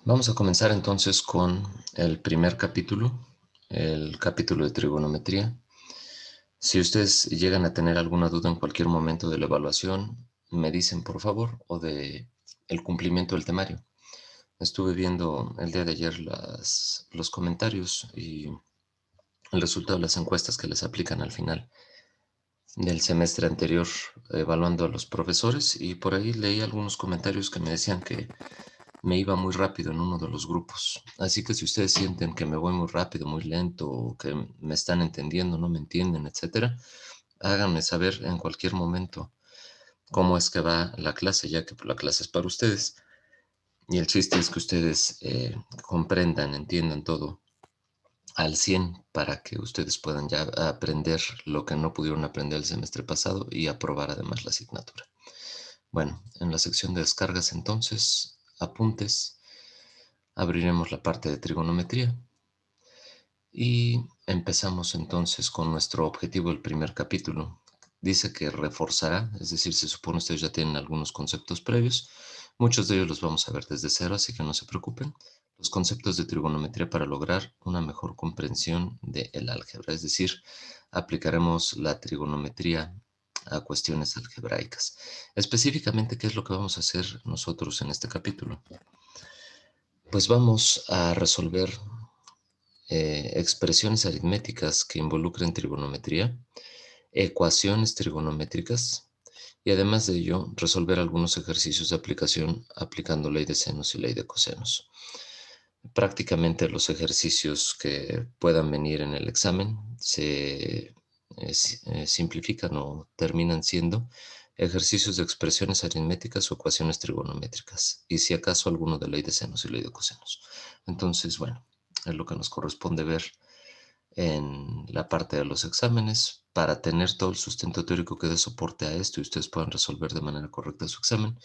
Vamos a comenzar entonces con el primer capítulo, el capítulo de trigonometría. Si ustedes llegan a tener alguna duda en cualquier momento de la evaluación, me dicen por favor, o de el cumplimiento del temario. Estuve viendo el día de ayer los comentarios y el resultado de las encuestas que les aplican al final del semestre anterior, evaluando a los profesores, y por ahí leí algunos comentarios que me decían que me iba muy rápido en uno de los grupos. Así que si ustedes sienten que me voy muy rápido, muy lento, o que me están entendiendo, no me entienden, etcétera, háganme saber en cualquier momento cómo es que va la clase, ya que la clase es para ustedes. Y el chiste es que ustedes comprendan, entiendan todo al 100 para que ustedes puedan ya aprender lo que no pudieron aprender el semestre pasado y aprobar además la asignatura. Bueno, en la sección de descargas entonces, apuntes, abriremos la parte de trigonometría y empezamos entonces con nuestro objetivo del primer capítulo. Dice que reforzará, es decir, se supone ustedes ya tienen algunos conceptos previos. Muchos de ellos los vamos a ver desde cero, así que no se preocupen. Los conceptos de trigonometría para lograr una mejor comprensión del álgebra, es decir, aplicaremos la trigonometría a cuestiones algebraicas. Específicamente, ¿qué es lo que vamos a hacer nosotros en este capítulo? Pues vamos a resolver expresiones aritméticas que involucren trigonometría, ecuaciones trigonométricas y además de ello resolver algunos ejercicios de aplicación aplicando ley de senos y ley de cosenos. Prácticamente los ejercicios que puedan venir en el examen se simplifican o terminan siendo ejercicios de expresiones aritméticas o ecuaciones trigonométricas, y si acaso alguno de ley de senos y ley de cosenos. Entonces, bueno, es lo que nos corresponde ver en la parte de los exámenes para tener todo el sustento teórico que dé soporte a esto y ustedes puedan resolver de manera correcta su examen.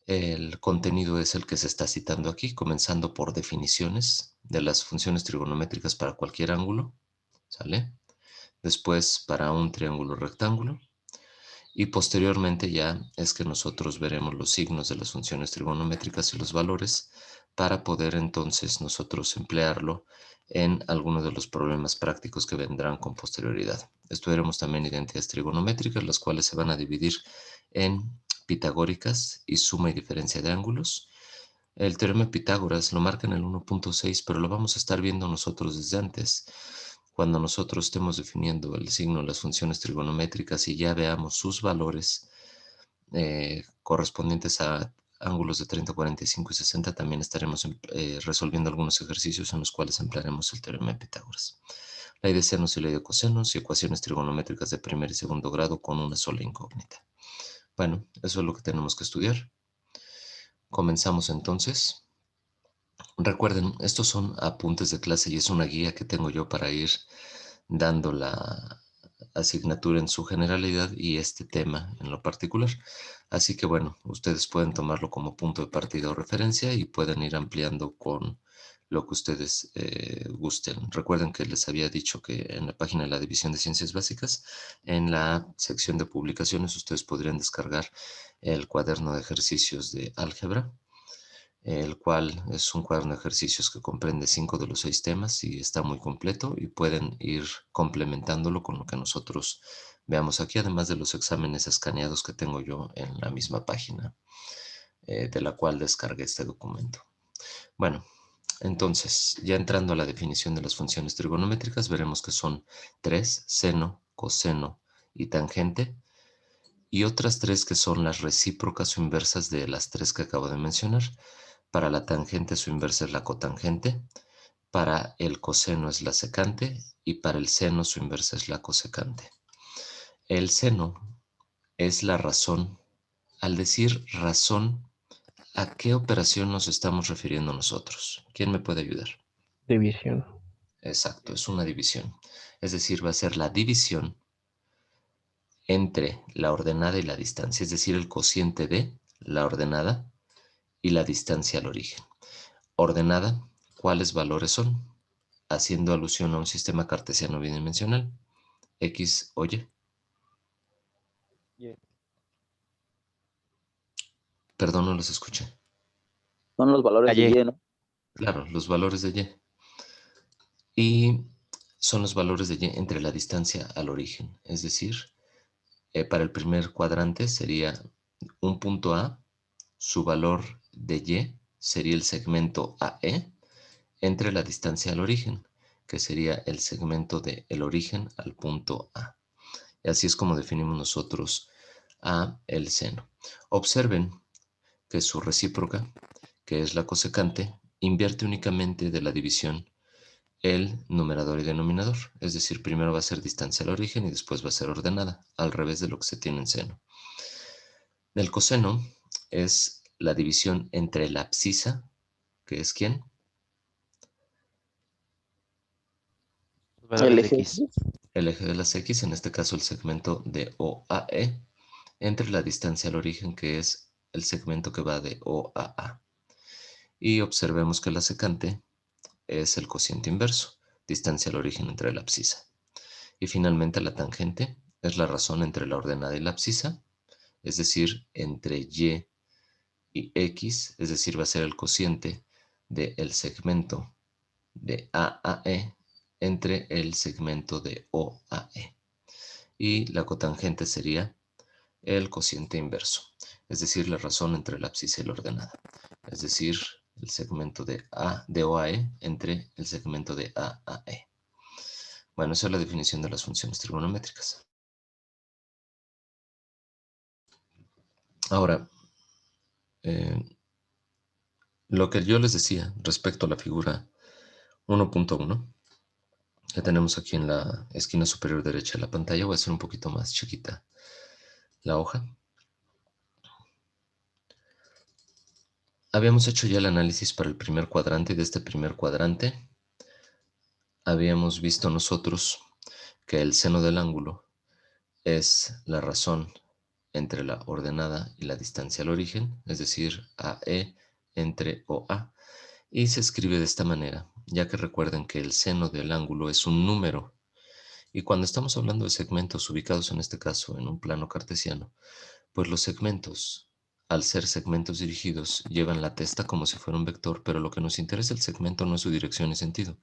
El contenido es el que se está citando aquí, comenzando por definiciones de las funciones trigonométricas para cualquier ángulo, ¿sale? Después para un triángulo rectángulo, y posteriormente ya es que nosotros veremos los signos de las funciones trigonométricas y los valores para poder entonces nosotros emplearlo en algunos de los problemas prácticos que vendrán con posterioridad. Estudiaremos también identidades trigonométricas, las cuales se van a dividir en pitagóricas y suma y diferencia de ángulos. El teorema de Pitágoras lo marca en el 1.6, pero lo vamos a estar viendo nosotros desde antes. Cuando nosotros estemos definiendo el signo de las funciones trigonométricas y ya veamos sus valores correspondientes a ángulos de 30, 45 y 60, también estaremos resolviendo algunos ejercicios en los cuales emplearemos el teorema de Pitágoras. Ley de senos y ley de cosenos y ecuaciones trigonométricas de primer y segundo grado con una sola incógnita. Bueno, eso es lo que tenemos que estudiar. Comenzamos entonces. Recuerden, estos son apuntes de clase y es una guía que tengo yo para ir dando la asignatura en su generalidad y este tema en lo particular. Así que bueno, ustedes pueden tomarlo como punto de partida o referencia y pueden ir ampliando con lo que ustedes gusten. Recuerden que les había dicho que en la página de la División de Ciencias Básicas, en la sección de publicaciones, ustedes podrían descargar el cuaderno de ejercicios de álgebra, el cual es un cuaderno de ejercicios que comprende 5 de los 6 temas y está muy completo y pueden ir complementándolo con lo que nosotros veamos aquí, además de los exámenes escaneados que tengo yo en la misma página de la cual descargué este documento. Bueno, entonces, ya entrando a la definición de las funciones trigonométricas, veremos que son 3, seno, coseno y tangente, y otras 3 que son las recíprocas o inversas de las 3 que acabo de mencionar. Para la tangente su inversa es la cotangente, para el coseno es la secante y para el seno su inversa es la cosecante. El seno es la razón. Al decir razón, ¿a qué operación nos estamos refiriendo nosotros? ¿Quién me puede ayudar? División. Exacto, es una división. Es decir, va a ser la división entre la ordenada y la distancia, es decir, el cociente de la ordenada y la distancia al origen. Ordenada, ¿cuáles valores son? Haciendo alusión a un sistema cartesiano bidimensional, X o Y. Y. Perdón, no los escuché. Son los valores de Y. Y, ¿no? Claro, los valores de y. Y son los valores de y entre la distancia al origen. Es decir, para el primer cuadrante sería un punto A, su valor de y sería el segmento AE entre la distancia al origen, que sería el segmento del origen al punto A. Y así es como definimos nosotros a el seno. Observen que su recíproca, que es la cosecante, invierte únicamente de la división el numerador y denominador. Es decir, primero va a ser distancia al origen y después va a ser ordenada, al revés de lo que se tiene en seno. El coseno es la división entre la abscisa, que es ¿quién? Los El valores de eje X. X. El eje de las X, en este caso el segmento de OAE, entre la distancia al origen, que es el segmento que va de O a A. Y observemos que la secante es el cociente inverso, distancia al origen entre la abscisa. Y finalmente la tangente es la razón entre la ordenada y la abscisa, es decir, entre y X, es decir, va a ser el cociente del segmento de AAE entre el segmento de OAE. Y la cotangente sería el cociente inverso, es decir, la razón entre la abscisa y la ordenada, es decir, el segmento de OAE entre el segmento de AAE. Bueno, esa es la definición de las funciones trigonométricas. Ahora, eh, lo que yo les decía respecto a la figura 1.1, que tenemos aquí en la esquina superior derecha de la pantalla, voy a hacer un poquito más chiquita la hoja. Habíamos hecho ya el análisis para el primer cuadrante y de este primer cuadrante habíamos visto nosotros que el seno del ángulo es la razón entre la ordenada y la distancia al origen, es decir, AE entre OA, y se escribe de esta manera, ya que recuerden que el seno del ángulo es un número, y cuando estamos hablando de segmentos ubicados en este caso en un plano cartesiano, pues los segmentos, al ser segmentos dirigidos, llevan la testa como si fuera un vector, pero lo que nos interesa el segmento no es su dirección y sentido,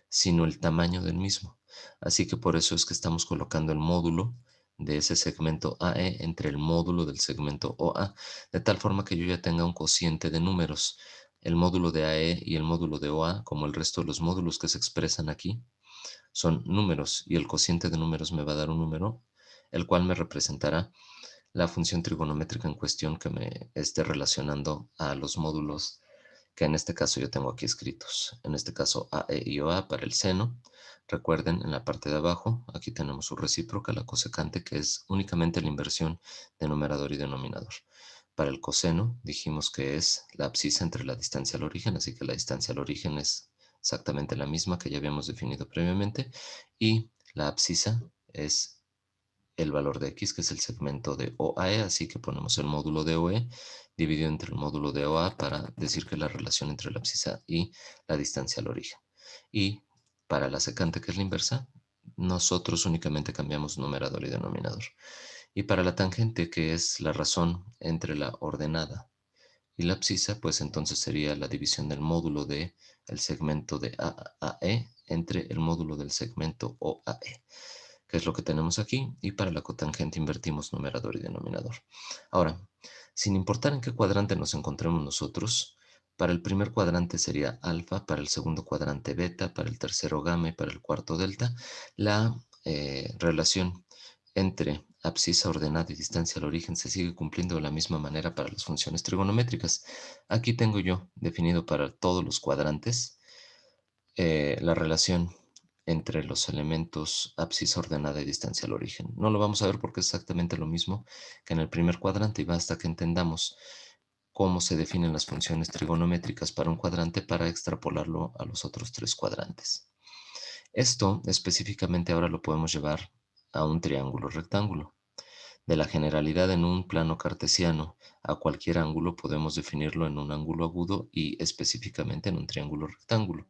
sino el tamaño del mismo. Así que por eso es que estamos colocando el módulo de ese segmento AE entre el módulo del segmento OA, de tal forma que yo ya tenga un cociente de números. El módulo de AE y el módulo de OA, como el resto de los módulos que se expresan aquí, son números y el cociente de números me va a dar un número, el cual me representará la función trigonométrica en cuestión que me esté relacionando a los módulos que en este caso yo tengo aquí escritos. En este caso A, E y OA para el seno. Recuerden, en la parte de abajo, aquí tenemos su recíproca, la cosecante, que es únicamente la inversión de numerador y denominador. Para el coseno dijimos que es la abscisa entre la distancia al origen, así que la distancia al origen es exactamente la misma que ya habíamos definido previamente, y la abscisa es el valor de X, que es el segmento de OAE, así que ponemos el módulo de OE dividido entre el módulo de OA para decir que es la relación entre la abscisa y la distancia al origen. Y para la secante, que es la inversa, nosotros únicamente cambiamos numerador y denominador. Y para la tangente, que es la razón entre la ordenada y la abscisa, pues entonces sería la división del módulo de el segmento de AAE entre el módulo del segmento OAE, que es lo que tenemos aquí, y para la cotangente invertimos numerador y denominador. Ahora, sin importar en qué cuadrante nos encontremos nosotros, para el primer cuadrante sería alfa, para el segundo cuadrante beta, para el tercero gamma y para el cuarto delta, la relación entre abscisa ordenada y distancia al origen se sigue cumpliendo de la misma manera para las funciones trigonométricas. Aquí tengo yo definido para todos los cuadrantes la relación entre los elementos abscisa ordenada y distancia al origen. No lo vamos a ver porque es exactamente lo mismo que en el primer cuadrante y basta que entendamos cómo se definen las funciones trigonométricas para un cuadrante para extrapolarlo a los otros tres cuadrantes. Esto específicamente ahora lo podemos llevar a un triángulo rectángulo. De la generalidad en un plano cartesiano a cualquier ángulo podemos definirlo en un ángulo agudo y específicamente en un triángulo rectángulo.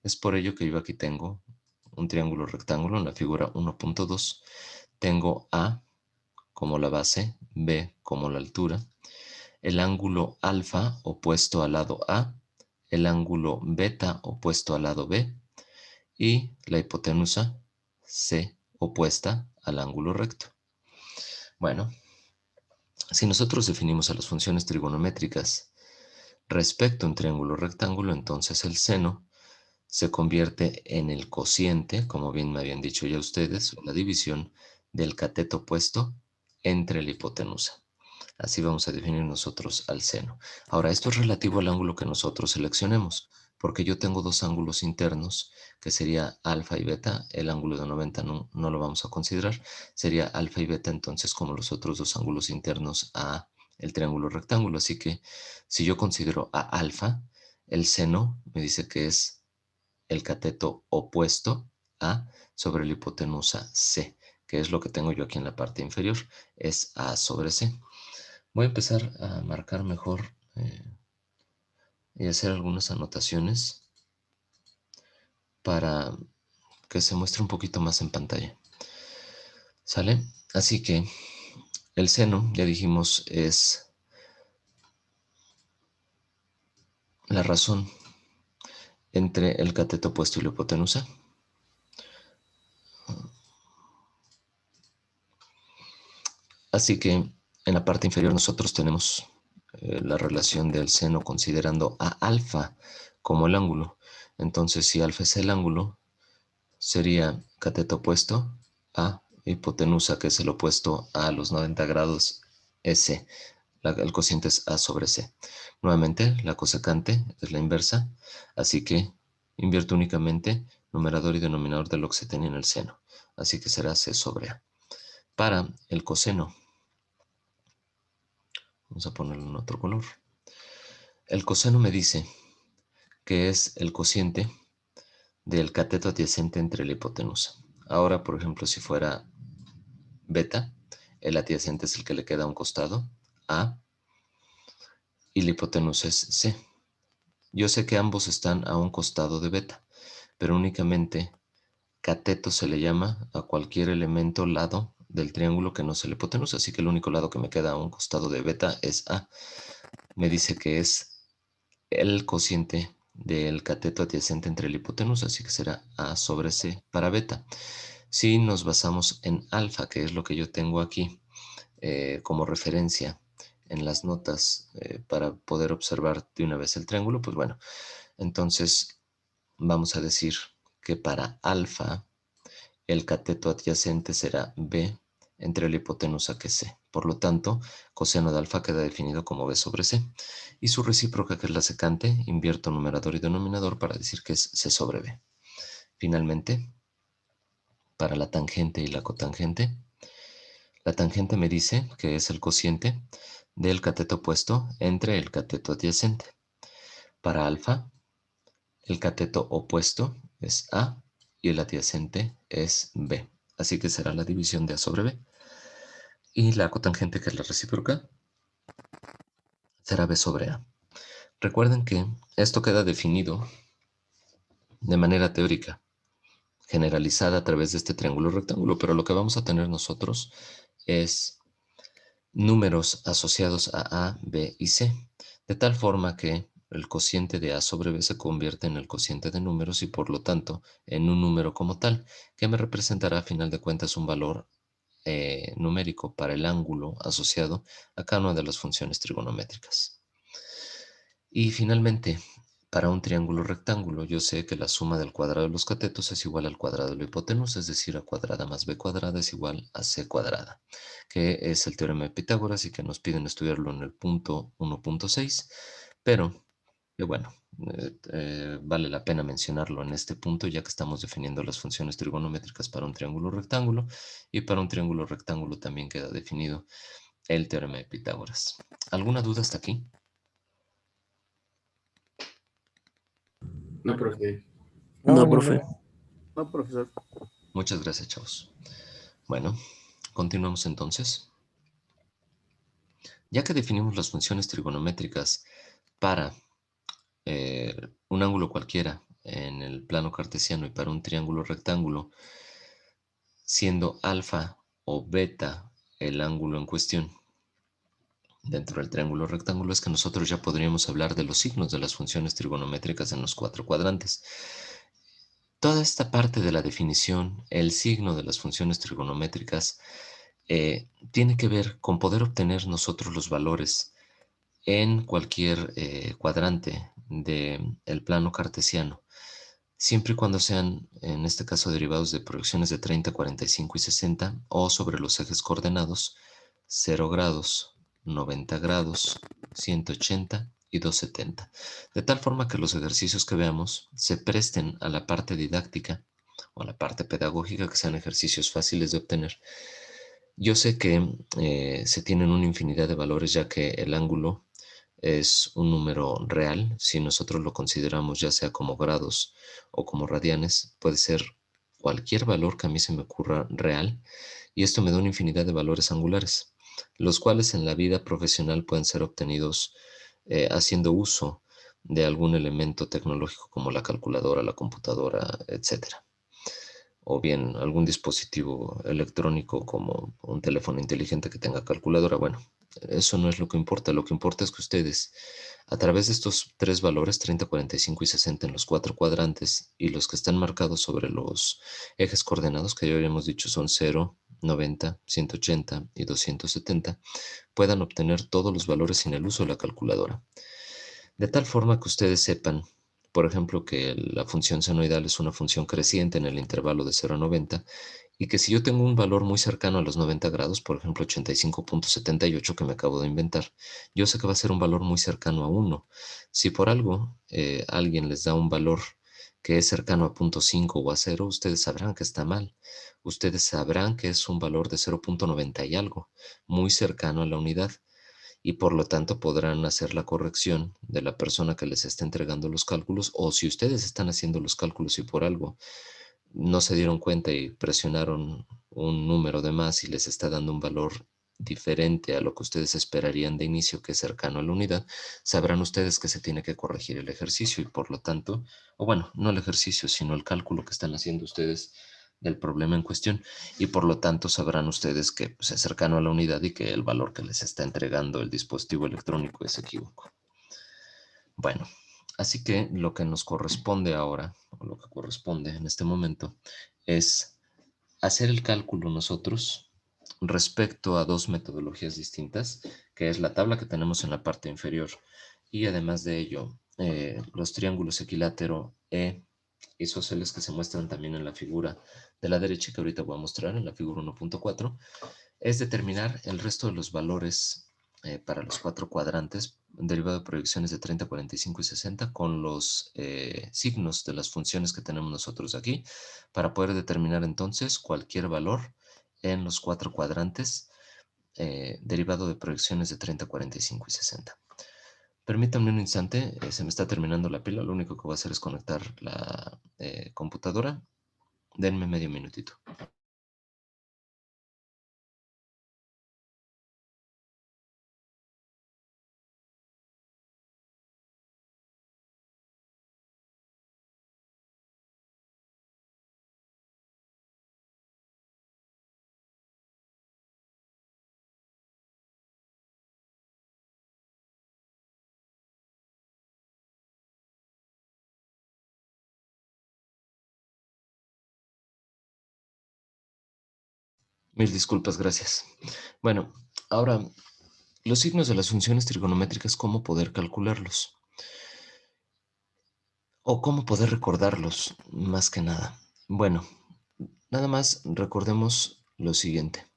Es por ello que yo aquí tengo un triángulo rectángulo en la figura 1.2. Tengo A como la base, B como la altura, el ángulo alfa opuesto al lado A, el ángulo beta opuesto al lado B y la hipotenusa C opuesta al ángulo recto. Bueno, si nosotros definimos a las funciones trigonométricas respecto a un triángulo rectángulo, entonces el seno se convierte en el cociente, como bien me habían dicho ya ustedes, o la división del cateto opuesto entre la hipotenusa. Así vamos a definir nosotros al seno. Ahora, esto es relativo al ángulo que nosotros seleccionemos, porque yo tengo dos ángulos internos, que sería alfa y beta. El ángulo de 90 no lo vamos a considerar. Sería alfa y beta entonces como los otros dos ángulos internos a el triángulo rectángulo. Así que si yo considero a alfa, el seno me dice que es el cateto opuesto a sobre la hipotenusa C, que es lo que tengo yo aquí en la parte inferior, es A sobre C. Voy a empezar a marcar mejor y hacer algunas anotaciones para que se muestre un poquito más en pantalla. ¿Sale? Así que el seno, ya dijimos, es la razón entre el cateto opuesto y la hipotenusa. Así que en la parte inferior nosotros tenemos la relación del seno considerando a alfa como el ángulo. Entonces, si alfa es el ángulo, sería cateto opuesto a hipotenusa, que es el opuesto a los 90 grados, S. El cociente es A sobre C. Nuevamente, la cosecante es la inversa, así que invierto únicamente numerador y denominador de lo que se tenía en el seno. Así que será C sobre A. Para el coseno, vamos a ponerlo en otro color. El coseno me dice que es el cociente del cateto adyacente entre la hipotenusa. Ahora, por ejemplo, si fuera beta, el adyacente es el que le queda a un costado, A, y la hipotenusa es C. Yo sé que ambos están a un costado de beta, pero únicamente cateto se le llama a cualquier elemento lado del triángulo que no sea la hipotenusa, así que el único lado que me queda a un costado de beta es A. Me dice que es el cociente del cateto adyacente entre la hipotenusa, así que será A sobre C para beta. Si nos basamos en alfa, que es lo que yo tengo aquí como referencia en las notas para poder observar de una vez el triángulo, pues bueno, entonces vamos a decir que para alfa el cateto adyacente será B entre la hipotenusa que es C. Por lo tanto, coseno de alfa queda definido como B sobre C. Y su recíproca, que es la secante, invierto numerador y denominador para decir que es C sobre B. Finalmente, para la tangente y la cotangente, la tangente me dice que es el cociente del cateto opuesto entre el cateto adyacente. Para alfa, el cateto opuesto es A y el adyacente es B. Así que será la división de A sobre B. Y la cotangente, que es la recíproca, será B sobre A. Recuerden que esto queda definido de manera teórica, generalizada a través de este triángulo rectángulo, pero lo que vamos a tener nosotros es números asociados a A, B y C, de tal forma que el cociente de A sobre B se convierte en el cociente de números y por lo tanto en un número como tal, que me representará a final de cuentas un valor numérico para el ángulo asociado a cada una de las funciones trigonométricas. Y finalmente, para un triángulo rectángulo, yo sé que la suma del cuadrado de los catetos es igual al cuadrado de la hipotenusa, es decir, a cuadrada más b cuadrada es igual a c cuadrada, que es el teorema de Pitágoras y que nos piden estudiarlo en el punto 1.6, pero que bueno, vale la pena mencionarlo en este punto ya que estamos definiendo las funciones trigonométricas para un triángulo rectángulo y para un triángulo rectángulo también queda definido el teorema de Pitágoras. ¿Alguna duda hasta aquí? No, profe. No, profe. No, profesor. Muchas gracias, chavos. Bueno, continuamos entonces. Ya que definimos las funciones trigonométricas para un ángulo cualquiera en el plano cartesiano y para un triángulo rectángulo, siendo alfa o beta el ángulo en cuestión, dentro del triángulo rectángulo es que nosotros ya podríamos hablar de los signos de las funciones trigonométricas en los cuatro cuadrantes. Toda esta parte de la definición, el signo de las funciones trigonométricas, tiene que ver con poder obtener nosotros los valores en cualquier cuadrante del plano cartesiano, siempre y cuando sean, en este caso, derivados de proyecciones de 30, 45 y 60, o sobre los ejes coordenados 0 grados, 90 grados, 180 y 270. De tal forma que los ejercicios que veamos se presten a la parte didáctica o a la parte pedagógica, que sean ejercicios fáciles de obtener. Yo sé que se tienen una infinidad de valores, ya que el ángulo es un número real. Si nosotros lo consideramos ya sea como grados o como radianes, puede ser cualquier valor que a mí se me ocurra real, y esto me da una infinidad de valores angulares, los cuales en la vida profesional pueden ser obtenidos haciendo uso de algún elemento tecnológico como la calculadora, la computadora, etcétera, o bien algún dispositivo electrónico como un teléfono inteligente que tenga calculadora. Bueno, eso no es lo que importa. Lo que importa es que ustedes, a través de estos tres valores, 30, 45 y 60 en los cuatro cuadrantes, y los que están marcados sobre los ejes coordenados, que ya habíamos dicho son 0, 90, 180 y 270, puedan obtener todos los valores sin el uso de la calculadora. De tal forma que ustedes sepan, por ejemplo, que la función senoidal es una función creciente en el intervalo de 0 a 90, y que si yo tengo un valor muy cercano a los 90 grados, por ejemplo 85,78 que me acabo de inventar, yo sé que va a ser un valor muy cercano a 1. Si por algo alguien les da un valor que es cercano a 0,5 o a 0, ustedes sabrán que está mal. Ustedes sabrán que es un valor de 0,90 y algo, muy cercano a la unidad, y por lo tanto podrán hacer la corrección de la persona que les está entregando los cálculos, o si ustedes están haciendo los cálculos y por algo no se dieron cuenta y presionaron un número de más y les está dando un valor diferente a lo que ustedes esperarían de inicio, que es cercano a la unidad, sabrán ustedes que se tiene que corregir el ejercicio y por lo tanto, o bueno, no el ejercicio, sino el cálculo que están haciendo ustedes del problema en cuestión, y por lo tanto sabrán ustedes que pues, es cercano a la unidad y que el valor que les está entregando el dispositivo electrónico es equívoco. Bueno, así que lo que nos corresponde ahora, o lo que corresponde en este momento, es hacer el cálculo nosotros respecto a dos metodologías distintas, que es la tabla que tenemos en la parte inferior, y además de ello, los triángulos equilátero E isósceles que se muestran también en la figura de la derecha, que ahorita voy a mostrar en la figura 1.4, es determinar el resto de los valores para los cuatro cuadrantes, derivado de proyecciones de 30, 45 y 60, con los signos de las funciones que tenemos nosotros aquí, para poder determinar entonces cualquier valor en los cuatro cuadrantes derivado de proyecciones de 30, 45 y 60. Permítanme un instante, se me está terminando la pila, lo único que voy a hacer es conectar la computadora. Denme medio minutito. Mil disculpas, gracias. Bueno, ahora, los signos de las funciones trigonométricas, ¿cómo poder calcularlos? O cómo poder recordarlos, más que nada. Bueno, nada más recordemos lo siguiente.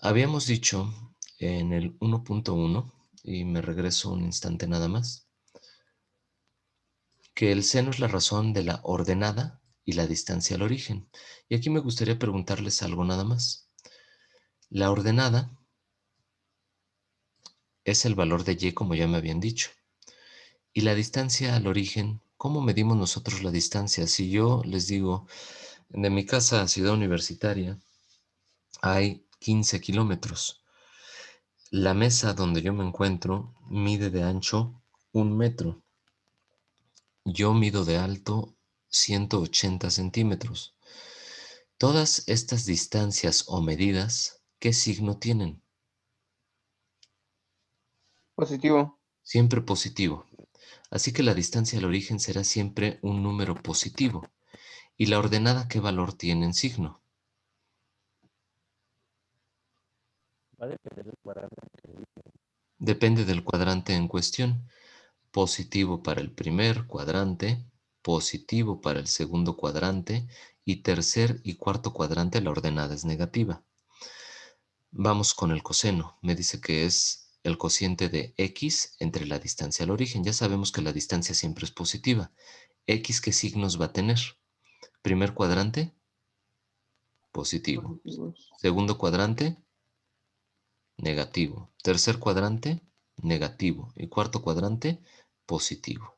Habíamos dicho en el 1.1, y me regreso un instante nada más, que el seno es la razón de la ordenada y la distancia al origen. Y aquí me gustaría preguntarles algo nada más. La ordenada es el valor de y, como ya me habían dicho. Y la distancia al origen, ¿cómo medimos nosotros la distancia? Si yo les digo, de mi casa a Ciudad Universitaria hay 15 kilómetros. La mesa donde yo me encuentro mide de ancho 1 metro. Yo mido de alto 180 centímetros. Todas estas distancias o medidas, ¿qué signo tienen? Positivo. Siempre positivo. Así que la distancia al origen será siempre un número positivo. ¿Y la ordenada qué valor tiene en signo? Va a depender del cuadrante. Depende del cuadrante en cuestión. Positivo para el primer cuadrante, positivo para el segundo cuadrante y tercer y cuarto cuadrante la ordenada es negativa. Vamos con el coseno. Me dice que es el cociente de x entre la distancia al origen. Ya sabemos que la distancia siempre es positiva. ¿X qué signos va a tener? Primer cuadrante, positivo. Positivos. Segundo cuadrante, negativo. Tercer cuadrante, negativo. Y cuarto cuadrante, positivo.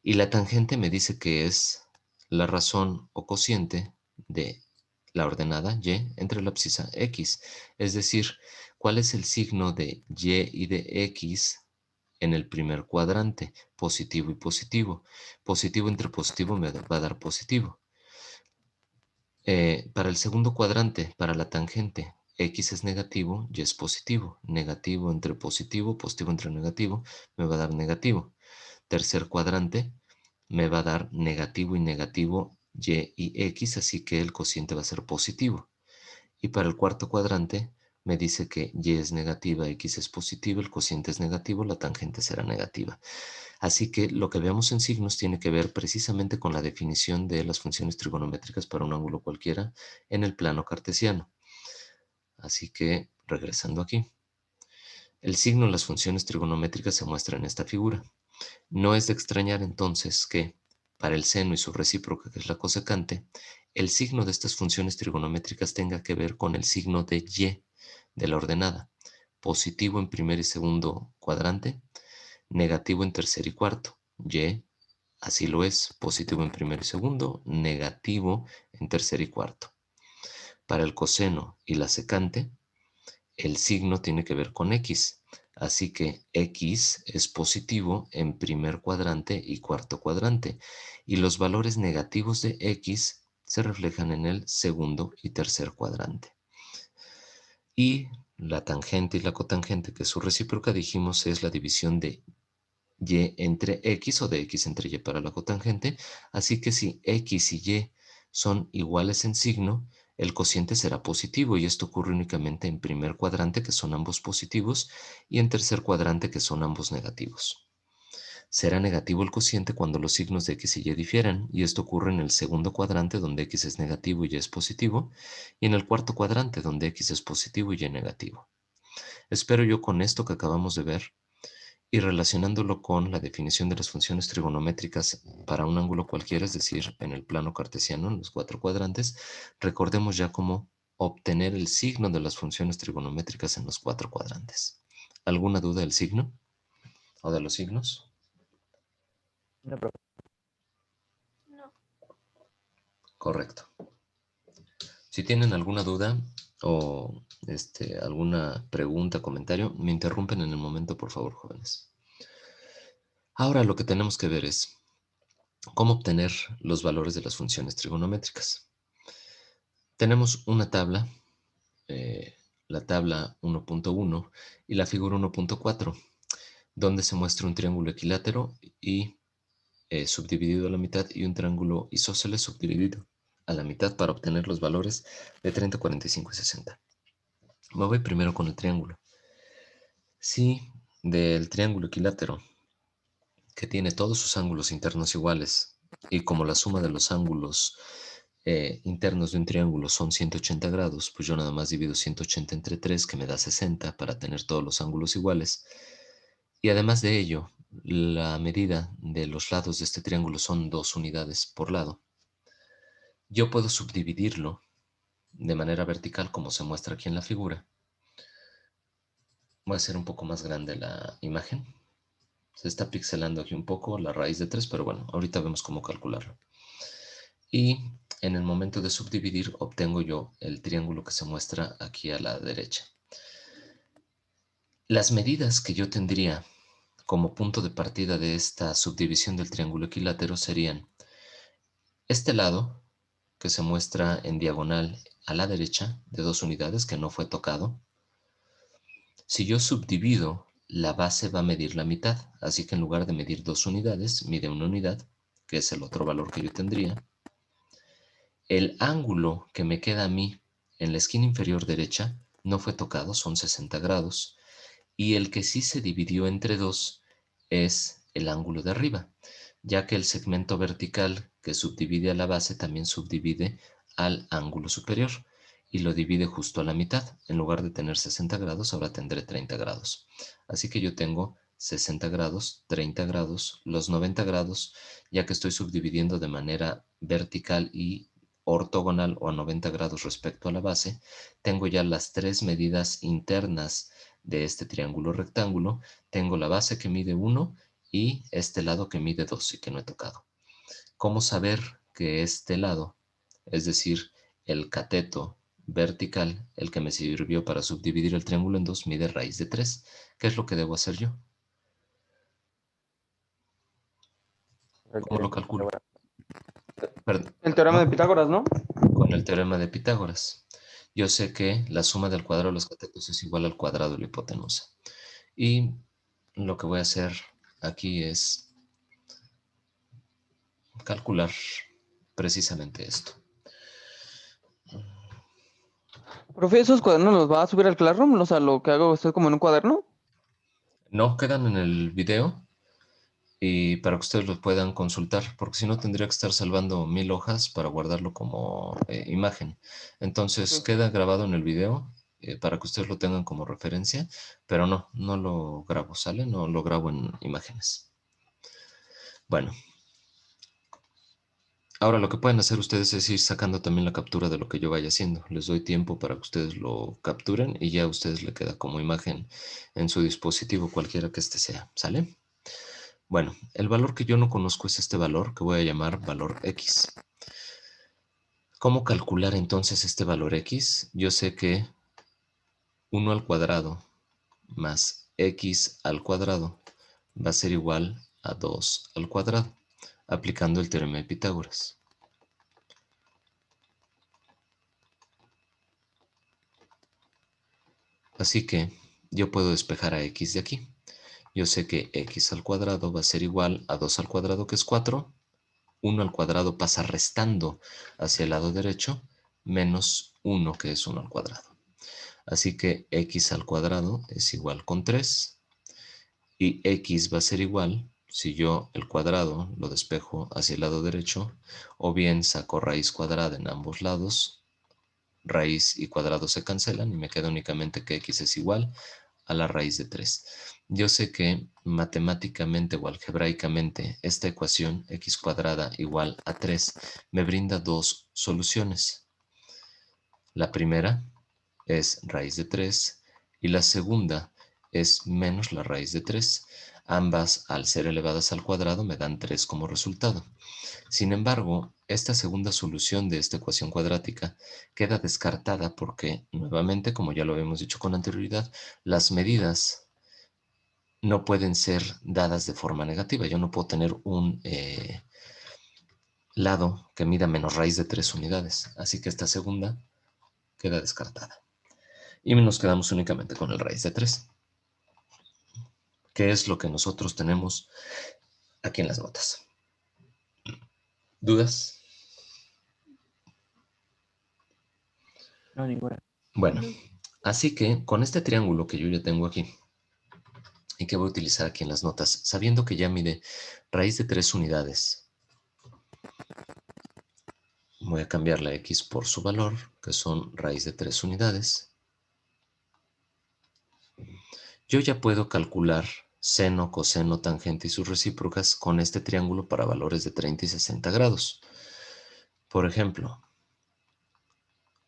Y la tangente me dice que es la razón o cociente de la ordenada y entre la abscisa x. Es decir, ¿cuál es el signo de y y de x en el primer cuadrante? Positivo y positivo. Positivo entre positivo me va a dar positivo. Para el segundo cuadrante, para la tangente, x es negativo, y es positivo. Negativo entre positivo, positivo entre negativo, me va a dar negativo. Tercer cuadrante, me va a dar negativo y negativo y x, así que el cociente va a ser positivo. Y para el cuarto cuadrante, me dice que y es negativa, x es positivo, el cociente es negativo, la tangente será negativa. Así que lo que veamos en signos tiene que ver precisamente con la definición de las funciones trigonométricas para un ángulo cualquiera en el plano cartesiano. Así que, regresando aquí, el signo en las funciones trigonométricas se muestra en esta figura. No es de extrañar entonces que, para el seno y su recíproca, que es la cosecante, el signo de estas funciones trigonométricas tenga que ver con el signo de y de la ordenada, positivo en primer y segundo cuadrante, negativo en tercer y cuarto. Y así lo es, positivo en primero y segundo, negativo en tercer y cuarto. Para el coseno y la secante, el signo tiene que ver con x, así que x es positivo en primer cuadrante y cuarto cuadrante, y los valores negativos de x se reflejan en el segundo y tercer cuadrante. Y la tangente y la cotangente, que es su recíproca, dijimos es la división de y entre x o de x entre y para la cotangente, así que si x y y son iguales en signo, el cociente será positivo y esto ocurre únicamente en primer cuadrante, que son ambos positivos, y en tercer cuadrante, que son ambos negativos. Será negativo el cociente cuando los signos de x y y difieran, y esto ocurre en el segundo cuadrante, donde x es negativo y y es positivo, y en el cuarto cuadrante, donde x es positivo y y negativo. Espero yo con esto que acabamos de ver y relacionándolo con la definición de las funciones trigonométricas para un ángulo cualquiera, es decir, en el plano cartesiano, en los cuatro cuadrantes, recordemos ya cómo obtener el signo de las funciones trigonométricas en los cuatro cuadrantes. ¿Alguna duda del signo o de los signos? No, pero Correcto. Si tienen alguna duda o alguna pregunta, comentario, me interrumpen en el momento, por favor, jóvenes. Ahora lo que tenemos que ver es cómo obtener los valores de las funciones trigonométricas. Tenemos una tabla, eh, la tabla 1.1 y la figura 1.4, donde se muestra un triángulo equilátero y subdividido a la mitad y un triángulo isósceles subdividido a la mitad para obtener los valores de 30, 45 y 60. Me voy primero con el triángulo. Si del triángulo equilátero, que tiene todos sus ángulos internos iguales, y como la suma de los ángulos internos de un triángulo son 180 grados, pues yo nada más divido 180 entre 3, que me da 60 para tener todos los ángulos iguales. Y además de ello, la medida de los lados de este triángulo son 2 unidades por lado. Yo puedo subdividirlo de manera vertical como se muestra aquí en la figura. Voy a hacer un poco más grande la imagen. Se está pixelando aquí un poco la raíz de 3, pero bueno, ahorita vemos cómo calcularlo. Y en el momento de subdividir obtengo yo el triángulo que se muestra aquí a la derecha. Las medidas que yo tendría como punto de partida de esta subdivisión del triángulo equilátero serían este lado, que se muestra en diagonal a la derecha de 2 unidades que no fue tocado. Si yo subdivido la base va a medir la mitad. Así que en lugar de medir 2 unidades, mide 1 unidad, que es el otro valor que yo tendría. El ángulo que me queda a mí en la esquina inferior derecha no fue tocado, son 60 grados. Y el que sí se dividió entre 2 es el ángulo de arriba, ya que el segmento vertical que subdivide a la base también subdivide al ángulo superior y lo divide justo a la mitad. En lugar de tener 60 grados, ahora tendré 30 grados. Así que yo tengo 60 grados, 30 grados, los 90 grados, ya que estoy subdividiendo de manera vertical y ortogonal o a 90 grados respecto a la base. Tengo ya las tres medidas internas de este triángulo rectángulo. Tengo la base que mide 1 y este lado que mide 2 y que no he tocado. ¿Cómo saber que este lado, es decir, el cateto vertical, el que me sirvió para subdividir el triángulo en dos, mide raíz de 3? ¿Qué es lo que debo hacer yo? ¿Cómo lo calculo? Perdón, El teorema ¿no? de Pitágoras, ¿no? Con el teorema de Pitágoras. Yo sé que la suma del cuadrado de los catetos es igual al cuadrado de la hipotenusa. Y lo que voy a hacer aquí es calcular precisamente esto. Profe, ¿esos cuadernos los va a subir al Classroom? O sea, lo que hago estoy como en un cuaderno. No quedan en el video y para que ustedes los puedan consultar, porque si no tendría que estar salvando 1000 hojas para guardarlo como imagen. Entonces Ok. queda grabado en el video para que ustedes lo tengan como referencia, pero no lo grabo, ¿sale? No lo grabo en imágenes. Bueno, ahora lo que pueden hacer ustedes es ir sacando también la captura de lo que yo vaya haciendo. Les doy tiempo para que ustedes lo capturen y ya a ustedes le queda como imagen en su dispositivo, cualquiera que este sea, ¿sale? Bueno, el valor que yo no conozco es este valor que voy a llamar valor X. ¿Cómo calcular entonces este valor X? Yo sé que 1 al cuadrado más X al cuadrado va a ser igual a 2 al cuadrado, aplicando el teorema de Pitágoras. Así que yo puedo despejar a X de aquí. Yo sé que X al cuadrado va a ser igual a 2 al cuadrado, que es 4. 1 al cuadrado pasa restando hacia el lado derecho, menos 1, que es 1 al cuadrado. Así que X al cuadrado es igual con 3. Y X va a ser igual, si yo el cuadrado lo despejo hacia el lado derecho, o bien saco raíz cuadrada en ambos lados, raíz y cuadrado se cancelan y me queda únicamente que X es igual a la raíz de 3. Yo sé que matemáticamente o algebraicamente esta ecuación x cuadrada igual a 3 me brinda dos soluciones. La primera es raíz de 3 y la segunda es menos la raíz de 3. Ambas, al ser elevadas al cuadrado, me dan 3 como resultado. Sin embargo, esta segunda solución de esta ecuación cuadrática queda descartada porque, nuevamente, como ya lo habíamos dicho con anterioridad, las medidas no pueden ser dadas de forma negativa. Yo no puedo tener un lado que mida menos raíz de 3 unidades. Así que esta segunda queda descartada. Y nos quedamos únicamente con el raíz de 3, que es lo que nosotros tenemos aquí en las notas. ¿Dudas? No, ninguna. Bueno, así que con este triángulo que yo ya tengo aquí y que voy a utilizar aquí en las notas, sabiendo que ya mide raíz de 3 unidades, voy a cambiar la x por su valor, que son raíz de 3 unidades. Yo ya puedo calcular seno, coseno, tangente y sus recíprocas con este triángulo para valores de 30 y 60 grados. Por ejemplo,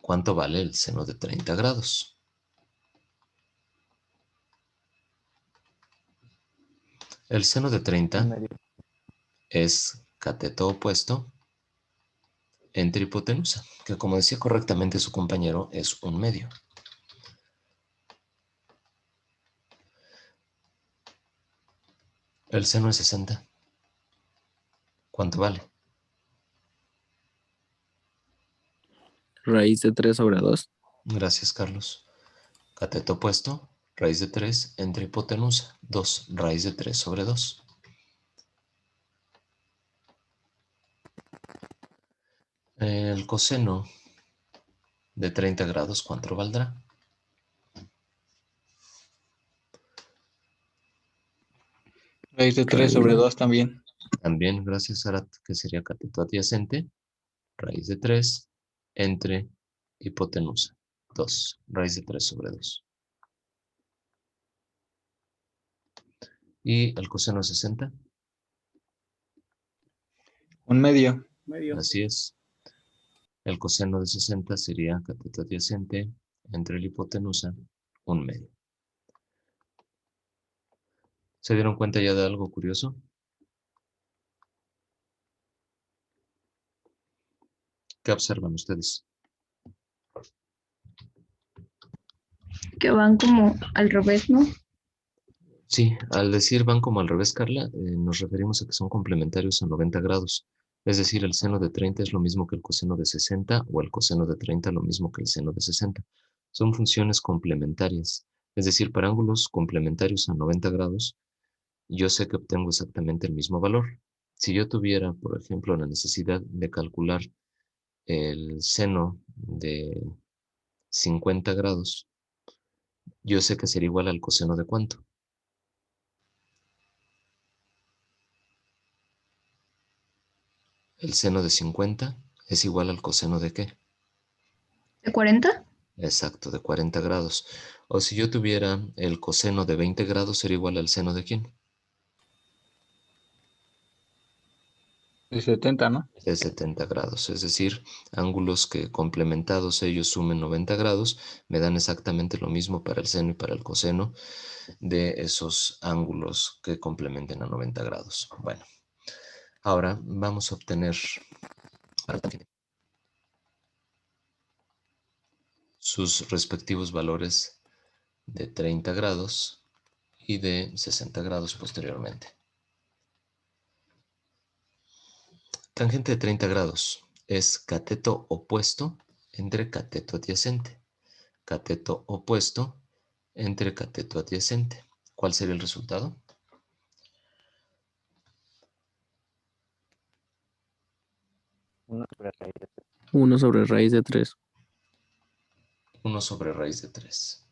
¿cuánto vale el seno de 30 grados? El seno de 30 Un medio. es cateto opuesto entre hipotenusa, que como decía correctamente su compañero, es un medio. El seno de 60, ¿cuánto vale? Raíz de 3 sobre 2. Gracias, Carlos. Cateto opuesto, raíz de 3 entre hipotenusa, 2 raíz de 3 sobre 2. El coseno de 30 grados, ¿cuánto valdrá? Raíz de 3 sobre 2 también. También, gracias, Arat, que sería cateto adyacente, raíz de 3 entre hipotenusa, 2 raíz de 3 sobre 2. ¿Y el coseno de 60? Un medio. Así es. El coseno de 60 sería cateto adyacente entre la hipotenusa, un medio. ¿Se dieron cuenta ya de algo curioso? ¿Qué observan ustedes? Que van como al revés, ¿no? Sí, al decir van como al revés, Carla, nos referimos a que son complementarios a 90 grados. Es decir, el seno de 30 es lo mismo que el coseno de 60 o el coseno de 30 lo mismo que el seno de 60. Son funciones complementarias. Es decir, para ángulos complementarios a 90 grados, yo sé que obtengo exactamente el mismo valor. Si yo tuviera, por ejemplo, la necesidad de calcular el seno de 50 grados, yo sé que sería igual al coseno de ¿cuánto? El seno de 50 es igual al coseno de ¿qué? ¿De 40? Exacto, de 40 grados. O si yo tuviera el coseno de 20 grados, sería igual al seno de ¿quién? De 70, ¿no? De 70 grados. Es decir, ángulos que complementados ellos sumen 90 grados, me dan exactamente lo mismo para el seno y para el coseno de esos ángulos que complementen a 90 grados. Bueno, ahora vamos a obtener sus respectivos valores de 30 grados y de 60 grados posteriormente. Tangente de 30 grados es cateto opuesto entre cateto adyacente. Cateto opuesto entre cateto adyacente. ¿Cuál sería el resultado? Uno sobre raíz de 3. 1 sobre raíz de 3. 1 sobre raíz de 3.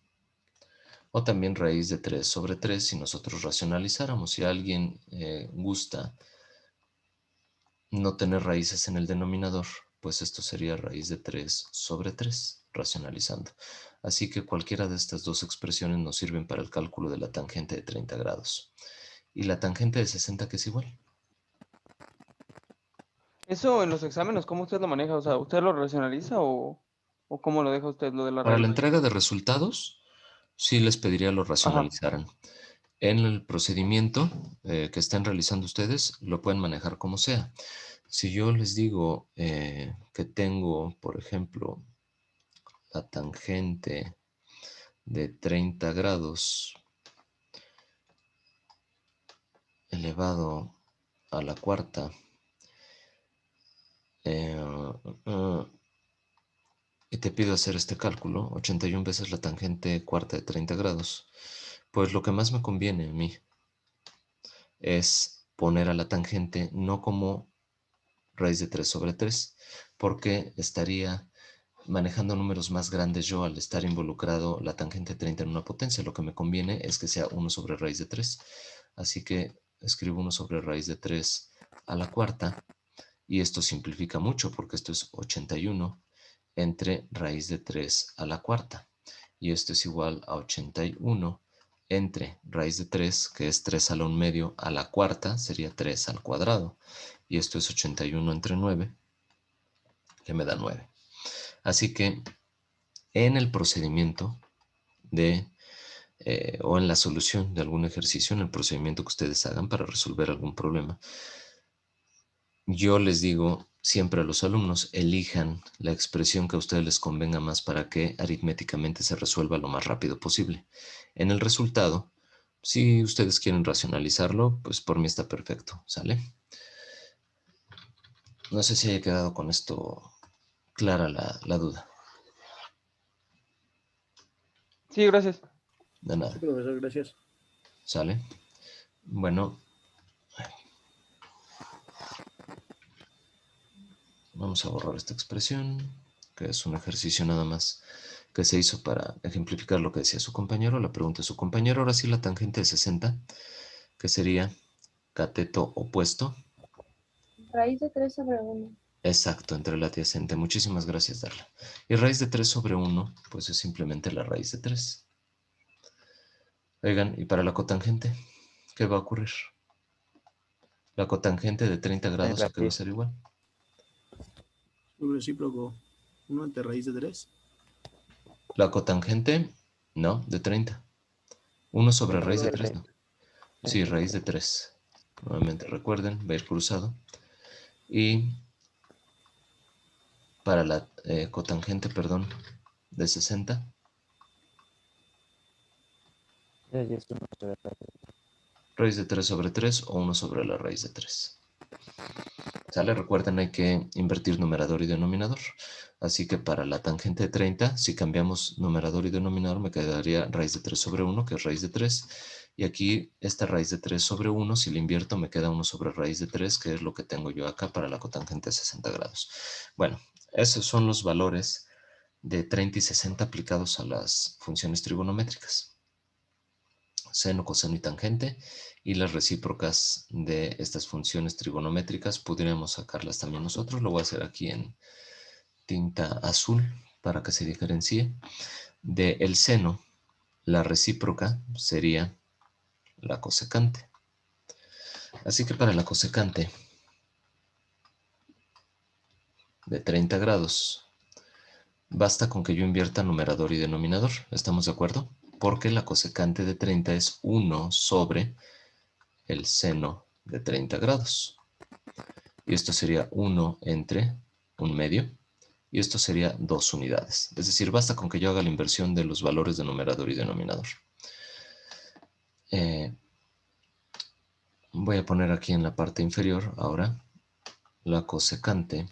O también raíz de 3 sobre 3 si nosotros racionalizáramos. Si alguien gusta no tener raíces en el denominador, pues esto sería raíz de 3 sobre 3, racionalizando. Así que cualquiera de estas dos expresiones nos sirven para el cálculo de la tangente de 30 grados. ¿Y la tangente de 60 que es igual? Eso en los exámenes, ¿cómo usted lo maneja? O sea, ¿usted lo racionaliza o cómo lo deja usted lo de la Para la raíz? entrega de resultados, sí les pediría lo Ajá. racionalizaran. En el procedimiento que estén realizando ustedes, lo pueden manejar como sea. Si yo les digo que tengo, por ejemplo, la tangente de 30 grados elevado a la cuarta, eh, uh, y te pido hacer este cálculo, 81 veces la tangente cuarta de 30 grados, pues lo que más me conviene a mí es poner a la tangente no como raíz de 3 sobre 3, porque estaría manejando números más grandes yo al estar involucrado la tangente 30 en una potencia. Lo que me conviene es que sea 1 sobre raíz de 3. Así que escribo 1 sobre raíz de 3 a la cuarta. Y esto simplifica mucho porque esto es 81 entre raíz de 3 a la cuarta. Y esto es igual a 81 entre raíz de 3, que es 3 a la 1 medio, a la cuarta, sería 3 al cuadrado. Y esto es 81 entre 9, que me da 9. Así que en el procedimiento de, o en la solución de algún ejercicio, en el procedimiento que ustedes hagan para resolver algún problema, yo les digo siempre a los alumnos, elijan la expresión que a ustedes les convenga más para que aritméticamente se resuelva lo más rápido posible. En el resultado, si ustedes quieren racionalizarlo, pues por mí está perfecto, ¿sale? No sé si haya quedado con esto clara la duda. Sí, gracias. De nada. Sí, profesor, gracias. ¿Sale? Bueno, vamos a borrar esta expresión, que es un ejercicio nada más que se hizo para ejemplificar lo que decía su compañero. La pregunta de su compañero, ahora sí la tangente de 60, que sería cateto opuesto. Raíz de 3 sobre 1. Exacto, entre el adyacente. Muchísimas gracias, Darla. Y raíz de 3 sobre 1, pues es simplemente la raíz de 3. Oigan, ¿y para la cotangente? ¿Qué va a ocurrir? La cotangente de 30 grados, ¿a qué va a ser igual? Un recíproco 1 ante raíz de 3. La cotangente, no, de 30. 1 sobre raíz de 3, no. Sí, raíz de 3. Nuevamente recuerden, va a ir cruzado. Y para la cotangente, perdón, de 60. Raíz de 3 sobre 3 o 1 sobre la raíz de 3. ¿Sale? Recuerden, hay que invertir numerador y denominador. Así que para la tangente de 30, si cambiamos numerador y denominador, me quedaría raíz de 3 sobre 1, que es raíz de 3. Y aquí, esta raíz de 3 sobre 1, si la invierto, me queda 1 sobre raíz de 3, que es lo que tengo yo acá para la cotangente de 60 grados. Bueno, esos son los valores de 30 y 60 aplicados a las funciones trigonométricas. Seno, coseno y tangente, y las recíprocas de estas funciones trigonométricas podríamos sacarlas también nosotros. Lo voy a hacer aquí en tinta azul para que se diferencie. De el seno, la recíproca sería la cosecante. Así que para la cosecante de 30 grados, basta con que yo invierta numerador y denominador. ¿Estamos de acuerdo? Porque la cosecante de 30 es 1 sobre el seno de 30 grados. Y esto sería 1 entre 1/2. Y esto sería 2 unidades. Es decir, basta con que yo haga la inversión de los valores de numerador y denominador. Voy a poner aquí en la parte inferior ahora la cosecante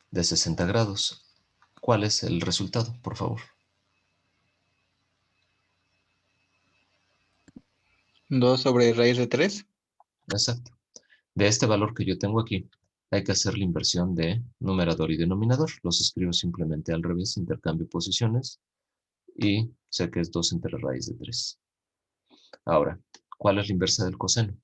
de 60 grados. ¿Cuál es el resultado, por favor? 2 sobre raíz de 3. Exacto. De este valor que yo tengo aquí, hay que hacer la inversión de numerador y denominador. Los escribo simplemente al revés, intercambio posiciones, y sé que es 2 entre la raíz de 3. Ahora, ¿cuál es la inversa del coseno?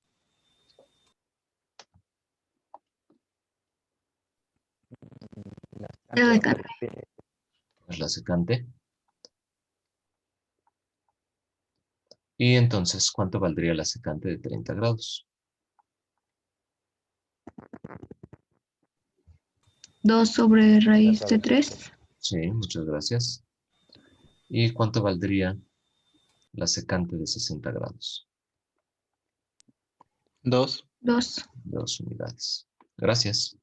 Es la secante. Y entonces, ¿cuánto valdría la secante de 30 grados? 2 sobre raíz de 3. Sí, muchas gracias. ¿Y cuánto valdría la secante de 60 grados? 2. 2. 2 unidades. Gracias.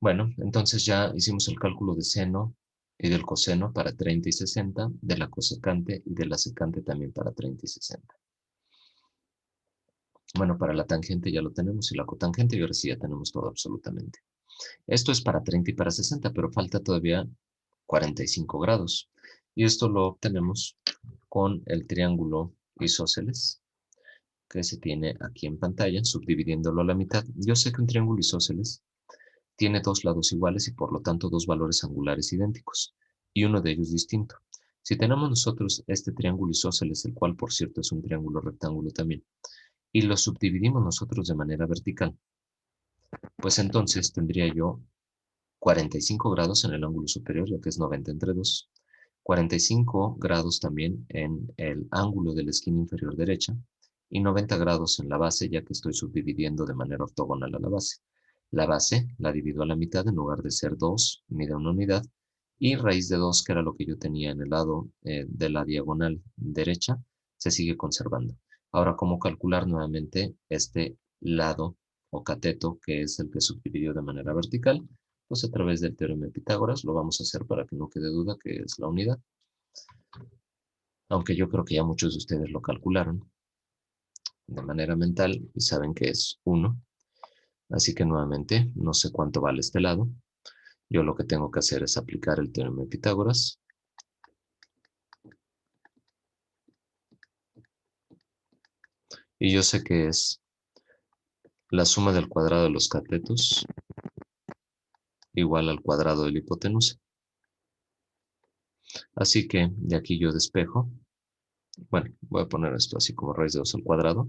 Bueno, entonces ya hicimos el cálculo de seno y del coseno para 30 y 60, de la cosecante y de la secante también para 30 y 60. Bueno, para la tangente ya lo tenemos y la cotangente, y ahora sí ya tenemos todo absolutamente. Esto es para 30 y para 60, pero falta todavía 45 grados. Y esto lo obtenemos con el triángulo isósceles que se tiene aquí en pantalla, subdividiéndolo a la mitad. Yo sé que un triángulo isósceles tiene dos lados iguales y por lo tanto dos valores angulares idénticos, y uno de ellos distinto. Si tenemos nosotros este triángulo isósceles, el cual por cierto es un triángulo rectángulo también, y lo subdividimos nosotros de manera vertical, pues entonces tendría yo 45 grados en el ángulo superior, ya que es 90 entre 2. 45 grados también en el ángulo de la esquina inferior derecha y 90 grados en la base, ya que estoy subdividiendo de manera ortogonal a la base. La base la divido a la mitad, en lugar de ser 2, mide una unidad, y raíz de 2, que era lo que yo tenía en el lado de la diagonal derecha, se sigue conservando. Ahora, ¿cómo calcular nuevamente este lado o cateto, que es el que subdividió de manera vertical? Pues a través del teorema de Pitágoras. Lo vamos a hacer para que no quede duda que es la unidad. Aunque yo creo que ya muchos de ustedes lo calcularon de manera mental y saben que es 1. Así que nuevamente no sé cuánto vale este lado. Yo lo que tengo que hacer es aplicar el teorema de Pitágoras. Y yo sé que es la suma del cuadrado de los catetos igual al cuadrado de la hipotenusa. Así que de aquí yo despejo. Bueno, voy a poner esto así como raíz de 2 al cuadrado,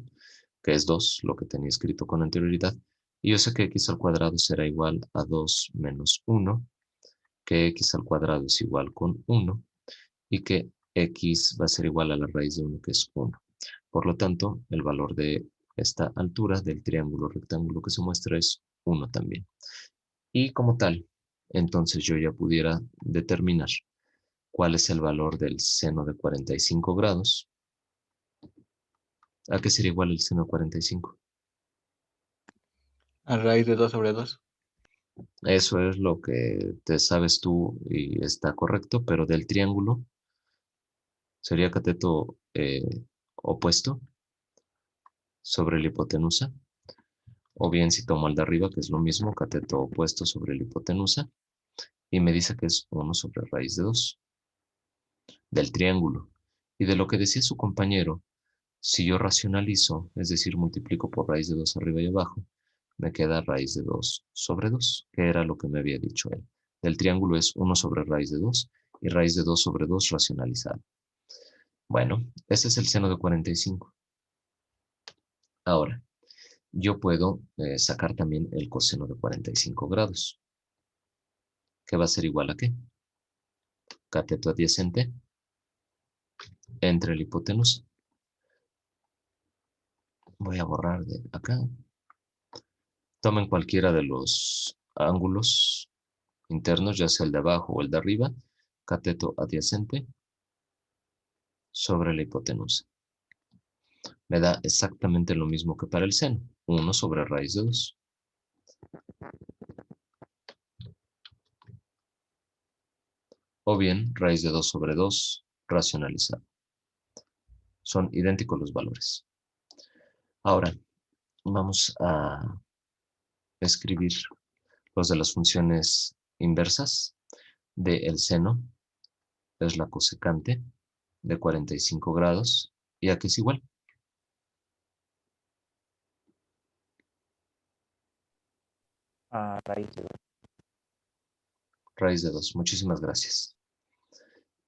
que es 2, lo que tenía escrito con anterioridad. Y yo sé que x al cuadrado será igual a 2 menos 1, que x al cuadrado es igual con 1, y que x va a ser igual a la raíz de 1, que es 1. Por lo tanto, el valor de esta altura del triángulo rectángulo que se muestra es 1 también. Y como tal, entonces yo ya pudiera determinar cuál es el valor del seno de 45 grados. ¿A qué sería igual el seno de 45? A raíz de 2 sobre 2. Eso es lo que te sabes tú y está correcto, pero del triángulo sería cateto opuesto sobre la hipotenusa, o bien si tomo el de arriba, que es lo mismo, cateto opuesto sobre la hipotenusa, y me dice que es 1 sobre raíz de 2 del triángulo. Y de lo que decía su compañero, si yo racionalizo, es decir, multiplico por raíz de 2 arriba y abajo, me queda raíz de 2 sobre 2, que era lo que me había dicho él. Del triángulo es 1 sobre raíz de 2 y raíz de 2 sobre 2 racionalizado. Bueno, ese es el seno de 45. Ahora, yo puedo sacar también el coseno de 45 grados, que va a ser igual a ¿qué? Cateto adyacente entre la hipotenusa. Voy a borrar de acá. Tomen cualquiera de los ángulos internos, ya sea el de abajo o el de arriba, cateto adyacente sobre la hipotenusa. Me da exactamente lo mismo que para el seno, 1 sobre raíz de 2. O bien raíz de 2 sobre 2 racionalizado. Son idénticos los valores. Ahora, vamos a escribir los de las funciones inversas del seno, es la cosecante de 45 grados, y aquí es igual. A raíz de 2. Raíz de 2. Muchísimas gracias.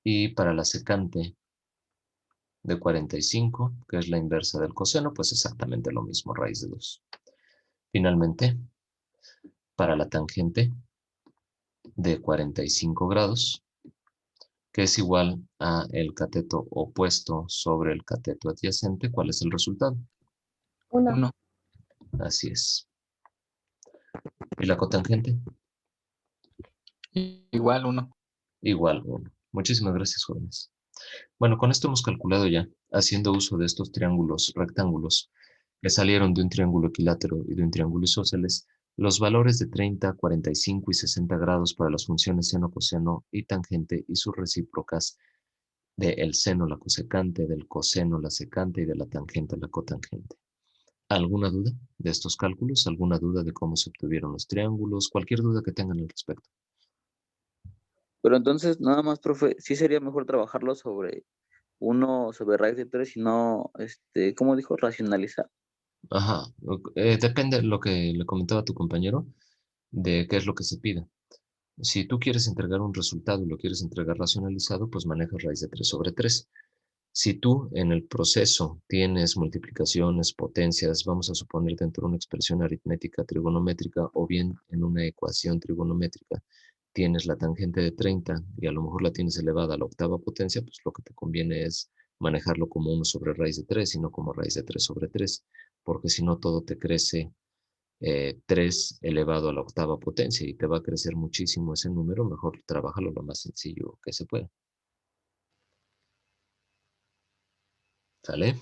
Y para la secante de 45, que es la inversa del coseno, pues exactamente lo mismo, raíz de 2. Finalmente, para la tangente de 45 grados, que es igual a el cateto opuesto sobre el cateto adyacente, ¿cuál es el resultado? 1. 1. Así es. ¿Y la cotangente? Igual 1. Igual 1. Muchísimas gracias, jóvenes. Bueno, con esto hemos calculado ya, haciendo uso de estos triángulos rectángulos que salieron de un triángulo equilátero y de un triángulo isósceles, los valores de 30, 45 y 60 grados para las funciones seno, coseno y tangente y sus recíprocas del seno, la cosecante, del coseno, la secante y de la tangente, la cotangente. ¿Alguna duda de estos cálculos? ¿Alguna duda de cómo se obtuvieron los triángulos? Cualquier duda que tengan al respecto. Pero entonces, nada más, profe, sí sería mejor trabajarlo sobre 1 sobre raíz de 3 y no, ¿cómo dijo? Racionalizar. Ajá, depende de lo que le comentaba a tu compañero, de qué es lo que se pida. Si tú quieres entregar un resultado y lo quieres entregar racionalizado, pues manejas raíz de 3 sobre 3. Si tú en el proceso tienes multiplicaciones, potencias, vamos a suponer dentro de una expresión aritmética trigonométrica o bien en una ecuación trigonométrica, tienes la tangente de 30 y a lo mejor la tienes elevada a la octava potencia, pues lo que te conviene es manejarlo como 1 sobre raíz de 3 y no como raíz de 3 sobre 3, porque si no todo te crece 3 elevado a la octava potencia y te va a crecer muchísimo ese número, mejor trabájalo lo más sencillo que se pueda. ¿Sale?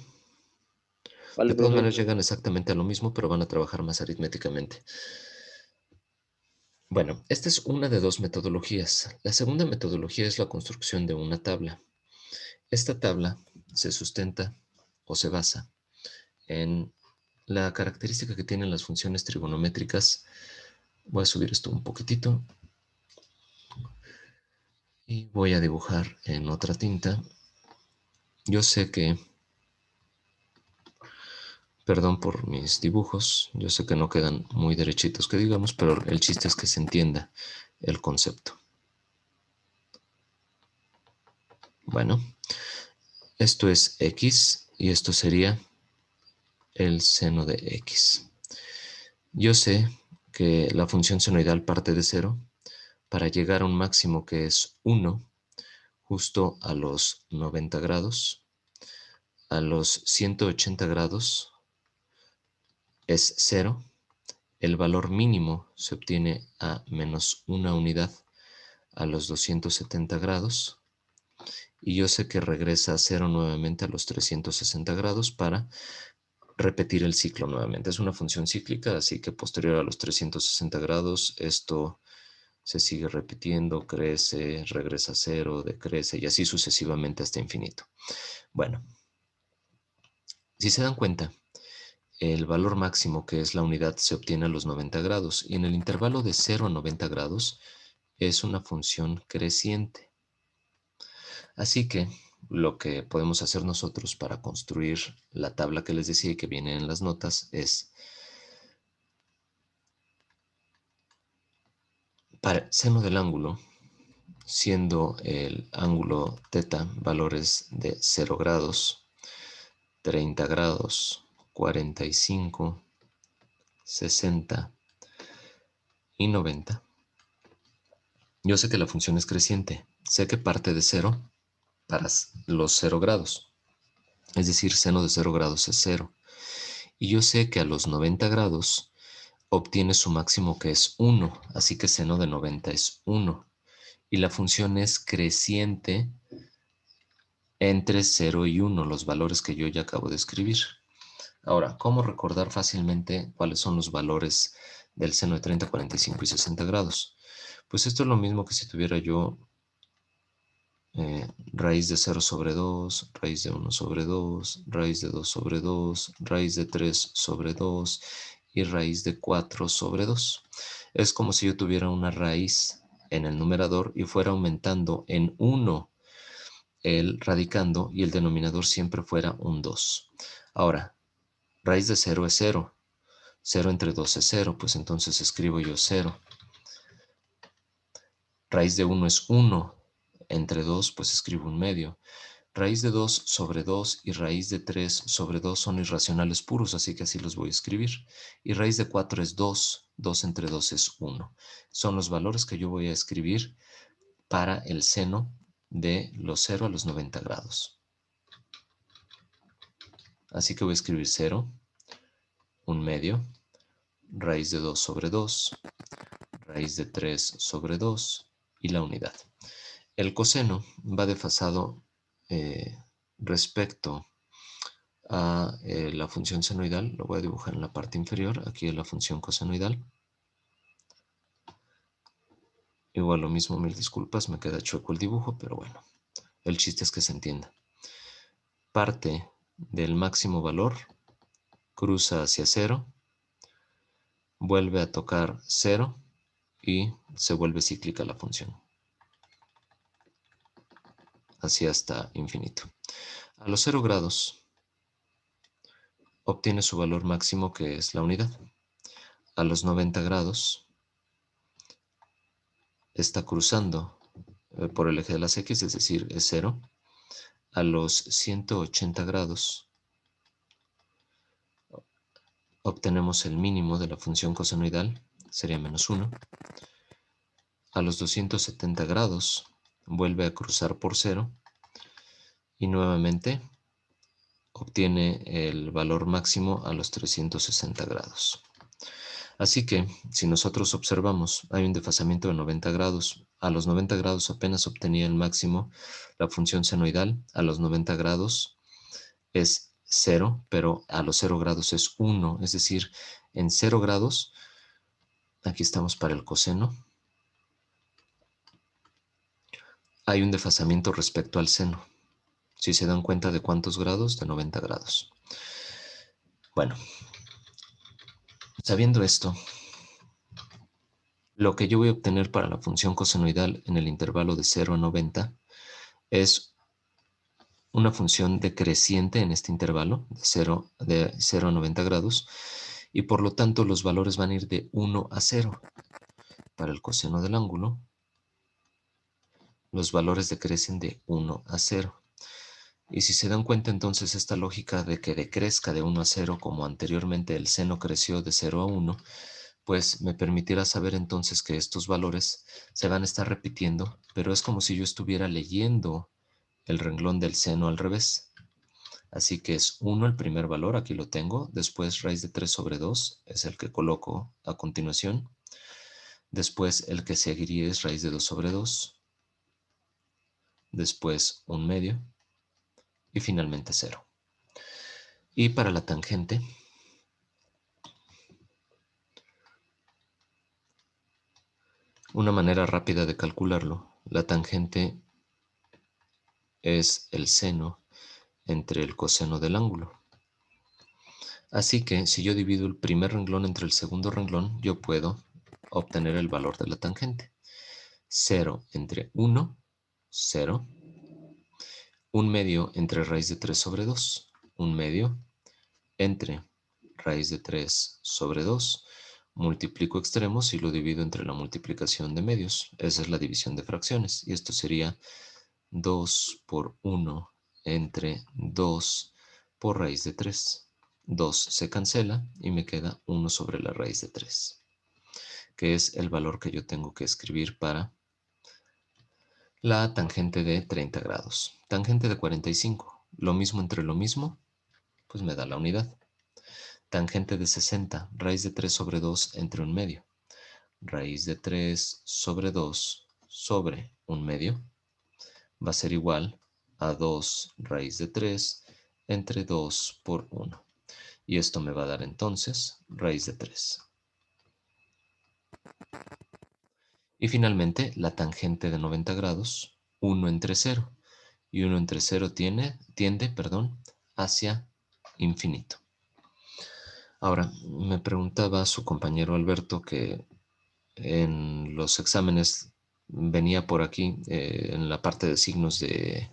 Vale, De todas profe. maneras llegan exactamente a lo mismo, pero van a trabajar más aritméticamente. Bueno, esta es una de dos metodologías. La segunda metodología es la construcción de una tabla. Esta tabla se sustenta o se basa en la característica que tienen las funciones trigonométricas. Voy a subir esto un poquitito y voy a dibujar en otra tinta. Yo sé que Perdón por mis dibujos, yo sé que no quedan muy derechitos que digamos, pero el chiste es que se entienda el concepto. Bueno, esto es x y esto sería el seno de x. Yo sé que la función senoidal parte de 0 para llegar a un máximo que es 1 justo a los 90 grados. A los 180 grados es 0. El valor mínimo se obtiene a menos 1 unidad a los 270 grados. Y yo sé que regresa a 0 nuevamente a los 360 grados para repetir el ciclo nuevamente. Es una función cíclica, así que posterior a los 360 grados esto se sigue repitiendo, crece, regresa a 0, decrece y así sucesivamente hasta infinito. Bueno, si se dan cuenta, el valor máximo, que es la unidad, se obtiene a los 90 grados y en el intervalo de 0 a 90 grados es una función creciente. Así que lo que podemos hacer nosotros para construir la tabla que les decía y que viene en las notas es, para el seno del ángulo, siendo el ángulo θ valores de 0 grados, 30 grados, 45, 60 y 90. Yo sé que la función es creciente. Sé que parte de 0 para los 0 grados. Es decir, seno de 0 grados es 0. Y yo sé que a los 90 grados obtiene su máximo, que es 1. Así que seno de 90 es 1. Y la función es creciente entre 0 y 1, los valores que yo ya acabo de escribir. Ahora, ¿cómo recordar fácilmente cuáles son los valores del seno de 30, 45 y 60 grados? Pues esto es lo mismo que si tuviera yo raíz de 0 sobre 2, raíz de 1 sobre 2, raíz de 2 sobre 2, raíz de 3 sobre 2 y raíz de 4 sobre 2. Es como si yo tuviera una raíz en el numerador y fuera aumentando en 1 el radicando y el denominador siempre fuera un 2. Ahora, raíz de 0 es 0. 0 entre 2 es 0, pues entonces escribo yo 0. Raíz de 1 es 1. Entre 2, pues escribo un medio. Raíz de 2 sobre 2 y raíz de 3 sobre 2 son irracionales puros, así que así los voy a escribir. Y raíz de 4 es 2. 2 entre 2 es 1. Son los valores que yo voy a escribir para el seno de los 0 a los 90 grados. Así que voy a escribir 0, un medio, raíz de 2 sobre 2, raíz de 3 sobre 2 y la unidad. El coseno va desfasado respecto a la función senoidal. Lo voy a dibujar en la parte inferior. Aquí es la función cosenoidal. Igual lo mismo, mil disculpas, me queda chueco el dibujo, pero bueno, el chiste es que se entienda. Parte del máximo valor, cruza hacia 0, vuelve a tocar 0 y se vuelve cíclica la función. Así hasta infinito. A los 0 grados obtiene su valor máximo, que es la unidad. A los 90 grados está cruzando por el eje de las X, es decir, es 0. A los 180 grados obtenemos el mínimo de la función cosenoidal, sería menos 1. A los 270 grados vuelve a cruzar por 0 y nuevamente obtiene el valor máximo a los 360 grados. Así que, si nosotros observamos, hay un desfasamiento de 90 grados. A los 90 grados apenas obtenía el máximo la función senoidal. A los 90 grados es 0, pero a los 0 grados es 1. Es decir, en 0 grados, aquí estamos para el coseno, hay un desfasamiento respecto al seno. Si se dan cuenta de cuántos grados, de 90 grados. Bueno, sabiendo esto, lo que yo voy a obtener para la función cosenoidal en el intervalo de 0 a 90 es una función decreciente en este intervalo de 0 a 90 grados y por lo tanto los valores van a ir de 1 a 0. Para el coseno del ángulo, los valores decrecen de 1 a 0. Y si se dan cuenta entonces esta lógica de que decrezca de 1 a 0 como anteriormente el seno creció de 0 a 1, pues me permitirá saber entonces que estos valores se van a estar repitiendo, pero es como si yo estuviera leyendo el renglón del seno al revés. Así que es 1 el primer valor, aquí lo tengo, después raíz de 3 sobre 2 es el que coloco a continuación, después el que seguiría es raíz de 2 sobre 2, después 1/2 y finalmente 0. Y para la tangente, una manera rápida de calcularlo, la tangente es el seno entre el coseno del ángulo. Así que si yo divido el primer renglón entre el segundo renglón, yo puedo obtener el valor de la tangente. 0 entre 1, 0. 1/2 entre raíz de 3 sobre 2. 1/2 entre raíz de 3 sobre 2. Multiplico extremos y lo divido entre la multiplicación de medios. Esa es la división de fracciones. Y esto sería 2 por 1 entre 2 por raíz de 3. 2 se cancela y me queda 1 sobre la raíz de 3, que es el valor que yo tengo que escribir para la tangente de 30 grados. Tangente de 45, lo mismo entre lo mismo, pues me da la unidad. Tangente de 60, raíz de 3 sobre 2 entre 1/2. Raíz de 3 sobre 2 sobre 1/2 va a ser igual a 2 raíz de 3 entre 2 por 1. Y esto me va a dar entonces raíz de 3. Y finalmente la tangente de 90 grados, 1 entre 0. Y 1 entre 0 tiende hacia infinito. Ahora, me preguntaba su compañero Alberto que en los exámenes venía por aquí, en la parte de signos de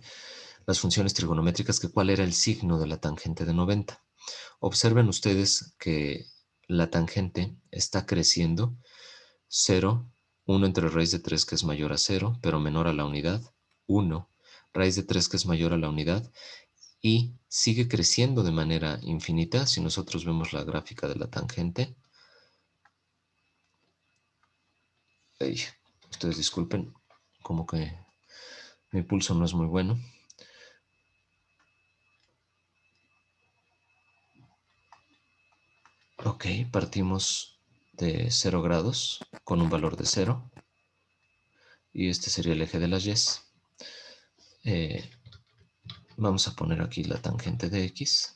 las funciones trigonométricas, que cuál era el signo de la tangente de 90. Observen ustedes que la tangente está creciendo 0, 1 entre raíz de 3 que es mayor a 0, pero menor a la unidad, 1, raíz de 3 que es mayor a la unidad, y sigue creciendo de manera infinita. Si nosotros vemos la gráfica de la tangente, ustedes disculpen, como que mi pulso no es muy bueno. Ok, partimos de 0 grados con un valor de 0. Y este sería el eje de las y's. Vamos a poner aquí la tangente de x.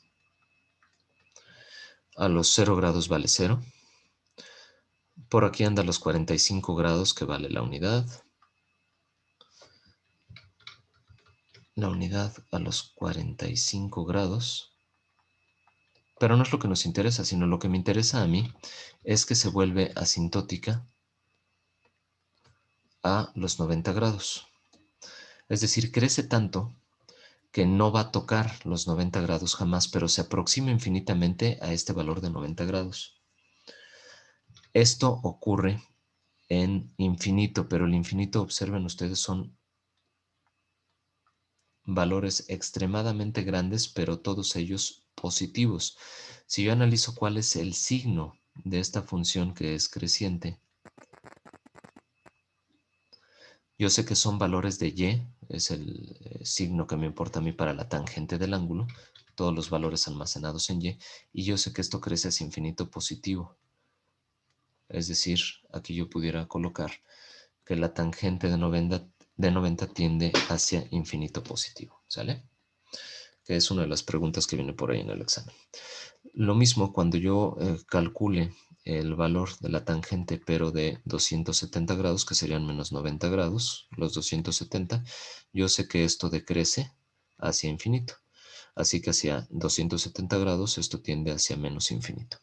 A los 0 grados vale 0. Por aquí anda los 45 grados que vale la unidad. La unidad a los 45 grados. Pero no es lo que nos interesa, sino lo que me interesa a mí es que se vuelve asintótica a los 90 grados. Es decir, crece tanto que no va a tocar los 90 grados jamás, pero se aproxima infinitamente a este valor de 90 grados. Esto ocurre en infinito, pero el infinito, observen ustedes, son valores extremadamente grandes, pero todos ellos positivos. Si yo analizo cuál es el signo de esta función que es creciente, yo sé que son valores de y, es el signo que me importa a mí para la tangente del ángulo, todos los valores almacenados en y yo sé que esto crece hacia infinito positivo. Es decir, aquí yo pudiera colocar que la tangente de 90 tiende hacia infinito positivo, ¿sale? Que es una de las preguntas que viene por ahí en el examen. Lo mismo cuando yo calcule el valor de la tangente, pero de 270 grados, que serían menos 90 grados, los 270, yo sé que esto decrece hacia infinito. Así que hacia 270 grados esto tiende hacia menos infinito.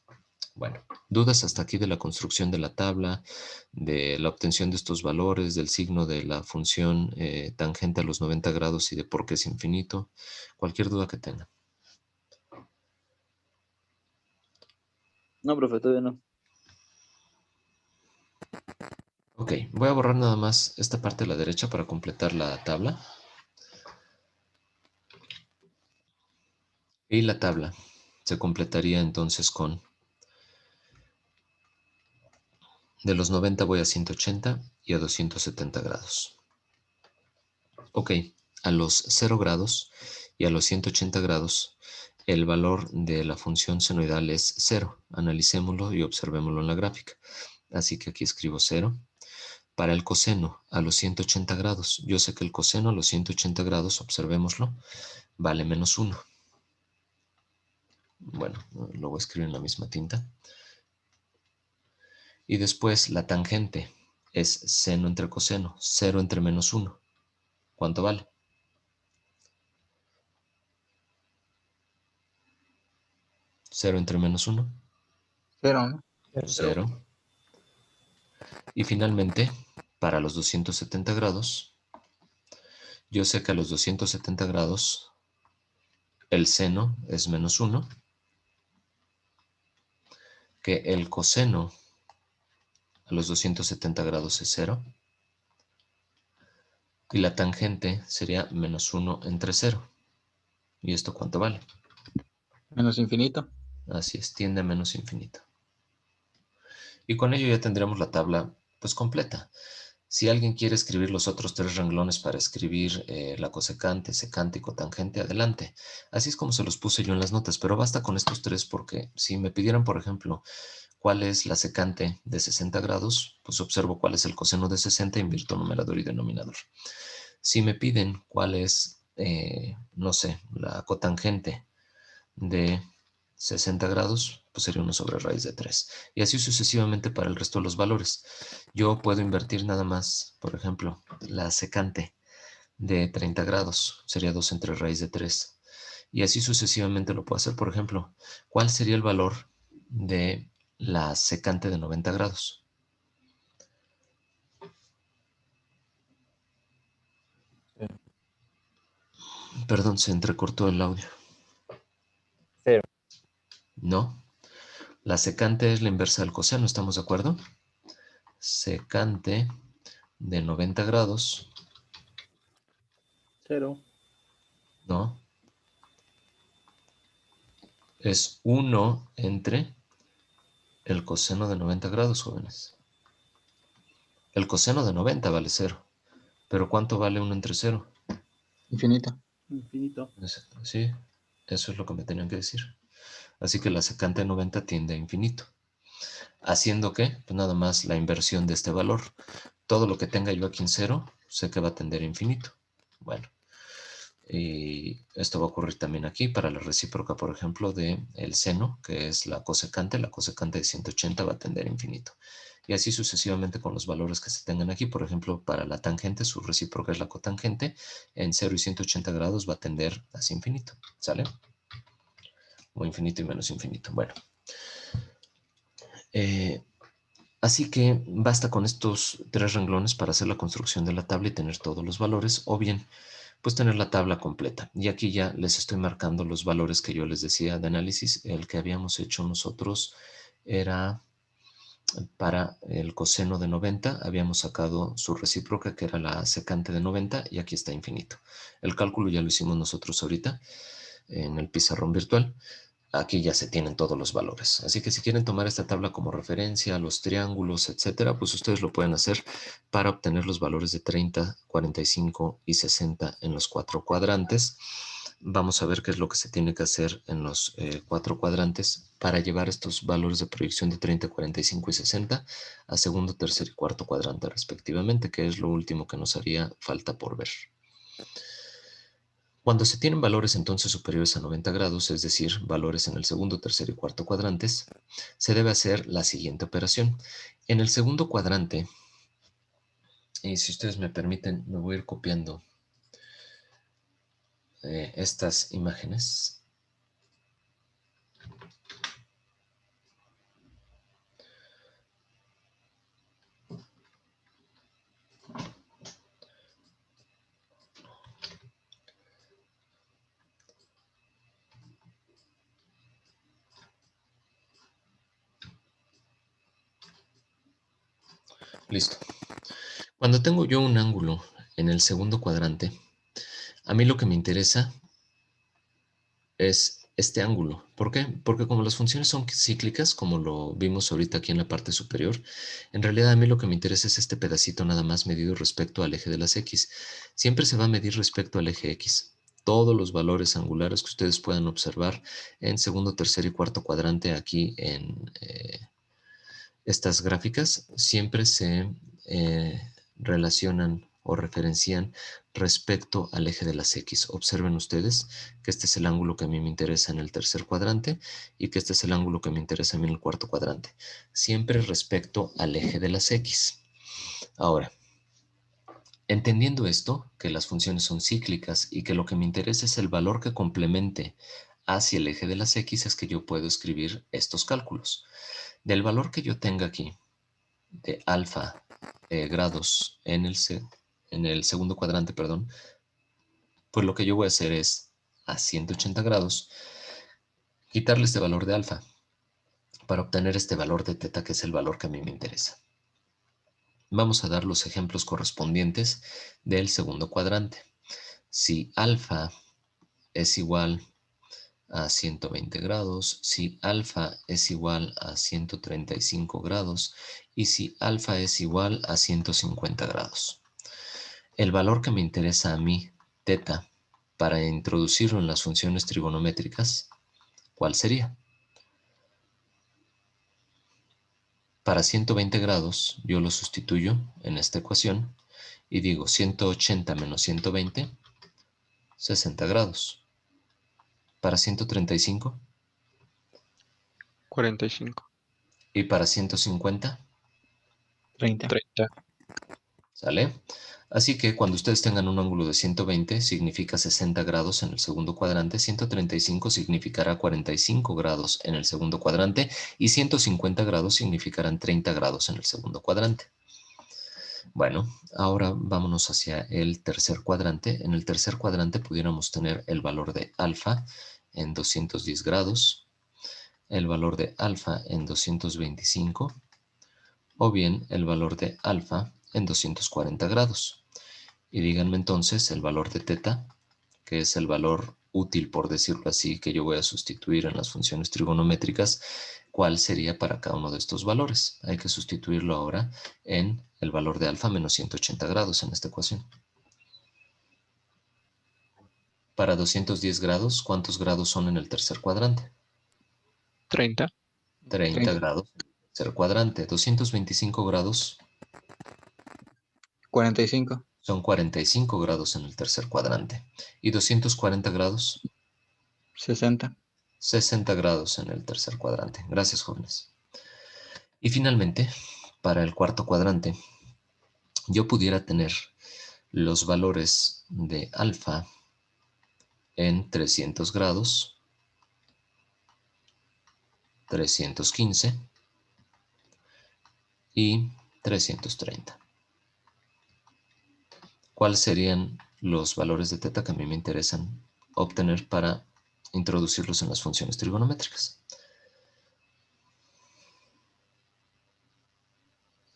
Bueno, dudas hasta aquí de la construcción de la tabla, de la obtención de estos valores, del signo de la función tangente a los 90 grados y de por qué es infinito. Cualquier duda que tengan. No, profe, todavía no. Ok, voy a borrar nada más esta parte de la derecha para completar la tabla. Y la tabla se completaría entonces con, de los 90 voy a 180 y a 270 grados. Ok, a los 0 grados y a los 180 grados, el valor de la función senoidal es 0. Analicémoslo y observémoslo en la gráfica. Así que aquí escribo 0. Para el coseno a los 180 grados, yo sé que el coseno a los 180 grados, observémoslo, vale menos 1. Bueno, lo voy a escribir en la misma tinta. Y después la tangente es seno entre coseno, 0 entre menos 1. ¿Cuánto vale? 0 entre menos 1. 0, ¿no? 0. Y finalmente, para los 270 grados, yo sé que a los 270 grados el seno es menos 1, que el coseno a los 270 grados es 0, y la tangente sería menos 1 entre 0. ¿Y esto cuánto vale? Menos infinito. Así es, tiende a menos infinito. Y con ello ya tendremos la tabla pues completa. Si alguien quiere escribir los otros 3 renglones para escribir la cosecante, secante y cotangente, adelante. Así es como se los puse yo en las notas, pero basta con estos 3 porque si me pidieran, por ejemplo, cuál es la secante de 60 grados, pues observo cuál es el coseno de 60 e invierto numerador y denominador. Si me piden cuál es, no sé, la cotangente de 60 grados, pues sería 1 sobre raíz de 3. Y así sucesivamente para el resto de los valores. Yo puedo invertir nada más, por ejemplo, la secante de 30 grados, sería 2 entre raíz de 3. Y así sucesivamente lo puedo hacer. Por ejemplo, ¿cuál sería el valor de la secante de 90 grados? Perdón, se entrecortó el audio. 0. No. La secante es la inversa del coseno, ¿estamos de acuerdo? Secante de 90 grados. 0. No. Es 1 entre el coseno de 90 grados, jóvenes. El coseno de 90 vale 0. Pero ¿cuánto vale 1 entre 0? Infinito. Infinito. Sí, eso es lo que me tenían que decir. Así que la secante de 90 tiende a infinito. ¿Haciendo qué? Pues nada más la inversión de este valor. Todo lo que tenga yo aquí en 0, sé que va a tender a infinito. Bueno, y esto va a ocurrir también aquí para la recíproca, por ejemplo, de el seno, que es la cosecante de 180 va a tender a infinito. Y así sucesivamente con los valores que se tengan aquí. Por ejemplo, para la tangente, su recíproca es la cotangente, en 0 y 180 grados va a tender hacia infinito. ¿Sale? O infinito y menos infinito. Bueno. Así que basta con estos 3 renglones para hacer la construcción de la tabla y tener todos los valores, o bien pues tener la tabla completa. Y aquí ya les estoy marcando los valores que yo les decía de análisis. El que habíamos hecho nosotros era para el coseno de 90, habíamos sacado su recíproca que era la secante de 90 y aquí está infinito. El cálculo ya lo hicimos nosotros ahorita en el pizarrón virtual. Aquí ya se tienen todos los valores. Así que si quieren tomar esta tabla como referencia, los triángulos, etcétera, pues ustedes lo pueden hacer para obtener los valores de 30, 45 y 60 en los 4 cuadrantes. Vamos a ver qué es lo que se tiene que hacer en los 4 cuadrantes para llevar estos valores de proyección de 30, 45 y 60 a segundo, tercer y cuarto cuadrante respectivamente, que es lo último que nos haría falta por ver. Cuando se tienen valores entonces superiores a 90 grados, es decir, valores en el segundo, tercer y cuarto cuadrantes, se debe hacer la siguiente operación. En el segundo cuadrante, y si ustedes me permiten, me voy a ir copiando estas imágenes. Listo. Cuando tengo yo un ángulo en el segundo cuadrante, a mí lo que me interesa es este ángulo. ¿Por qué? Porque como las funciones son cíclicas, como lo vimos ahorita aquí en la parte superior, en realidad a mí lo que me interesa es este pedacito nada más medido respecto al eje de las X. Siempre se va a medir respecto al eje X. Todos los valores angulares que ustedes puedan observar en segundo, tercer y cuarto cuadrante aquí en estas gráficas siempre se relacionan o referencian respecto al eje de las X. Observen ustedes que este es el ángulo que a mí me interesa en el tercer cuadrante y que este es el ángulo que me interesa a mí en el cuarto cuadrante. Siempre respecto al eje de las X. Ahora, entendiendo esto, que las funciones son cíclicas y que lo que me interesa es el valor que complemente hacia el eje de las X, es que yo puedo escribir estos cálculos. Del valor que yo tenga aquí, de alfa grados en el segundo cuadrante, perdón, pues lo que yo voy a hacer es a 180 grados quitarle este valor de alfa para obtener este valor de teta, que es el valor que a mí me interesa. Vamos a dar los ejemplos correspondientes del segundo cuadrante. Si alfa es igual a 120 grados, si alfa es igual a 135 grados y si alfa es igual a 150 grados. El valor que me interesa a mí, teta, para introducirlo en las funciones trigonométricas, ¿cuál sería? Para 120 grados yo lo sustituyo en esta ecuación y digo 180 menos 120, 60 grados. Para 135 45. y para 150, 30. 30. ¿sale? Así que cuando ustedes tengan un ángulo de 120 significa 60 grados en el segundo cuadrante, 135 significará 45 grados en el segundo cuadrante y 150 grados significarán 30 grados en el segundo cuadrante. Bueno, ahora vámonos hacia el tercer cuadrante. En el tercer cuadrante pudiéramos tener el valor de alfa en 210 grados, el valor de alfa en 225 o bien el valor de alfa en 240 grados. Y díganme entonces el valor de teta, que es el valor útil, por decirlo así, que yo voy a sustituir en las funciones trigonométricas, ¿cuál sería para cada uno de estos valores? Hay que sustituirlo ahora en el valor de alfa menos 180 grados en esta ecuación. Para 210 grados, ¿cuántos grados son en el tercer cuadrante? 30. 30 grados en el tercer cuadrante. 225 grados 45. son 45 grados en el tercer cuadrante. Y 240 grados, 60. 60 grados en el tercer cuadrante. Gracias, jóvenes. Y finalmente, para el cuarto cuadrante, yo pudiera tener los valores de alfa en 300 grados, 315 y 330. ¿Cuáles serían los valores de teta que a mí me interesan obtener para introducirlos en las funciones trigonométricas?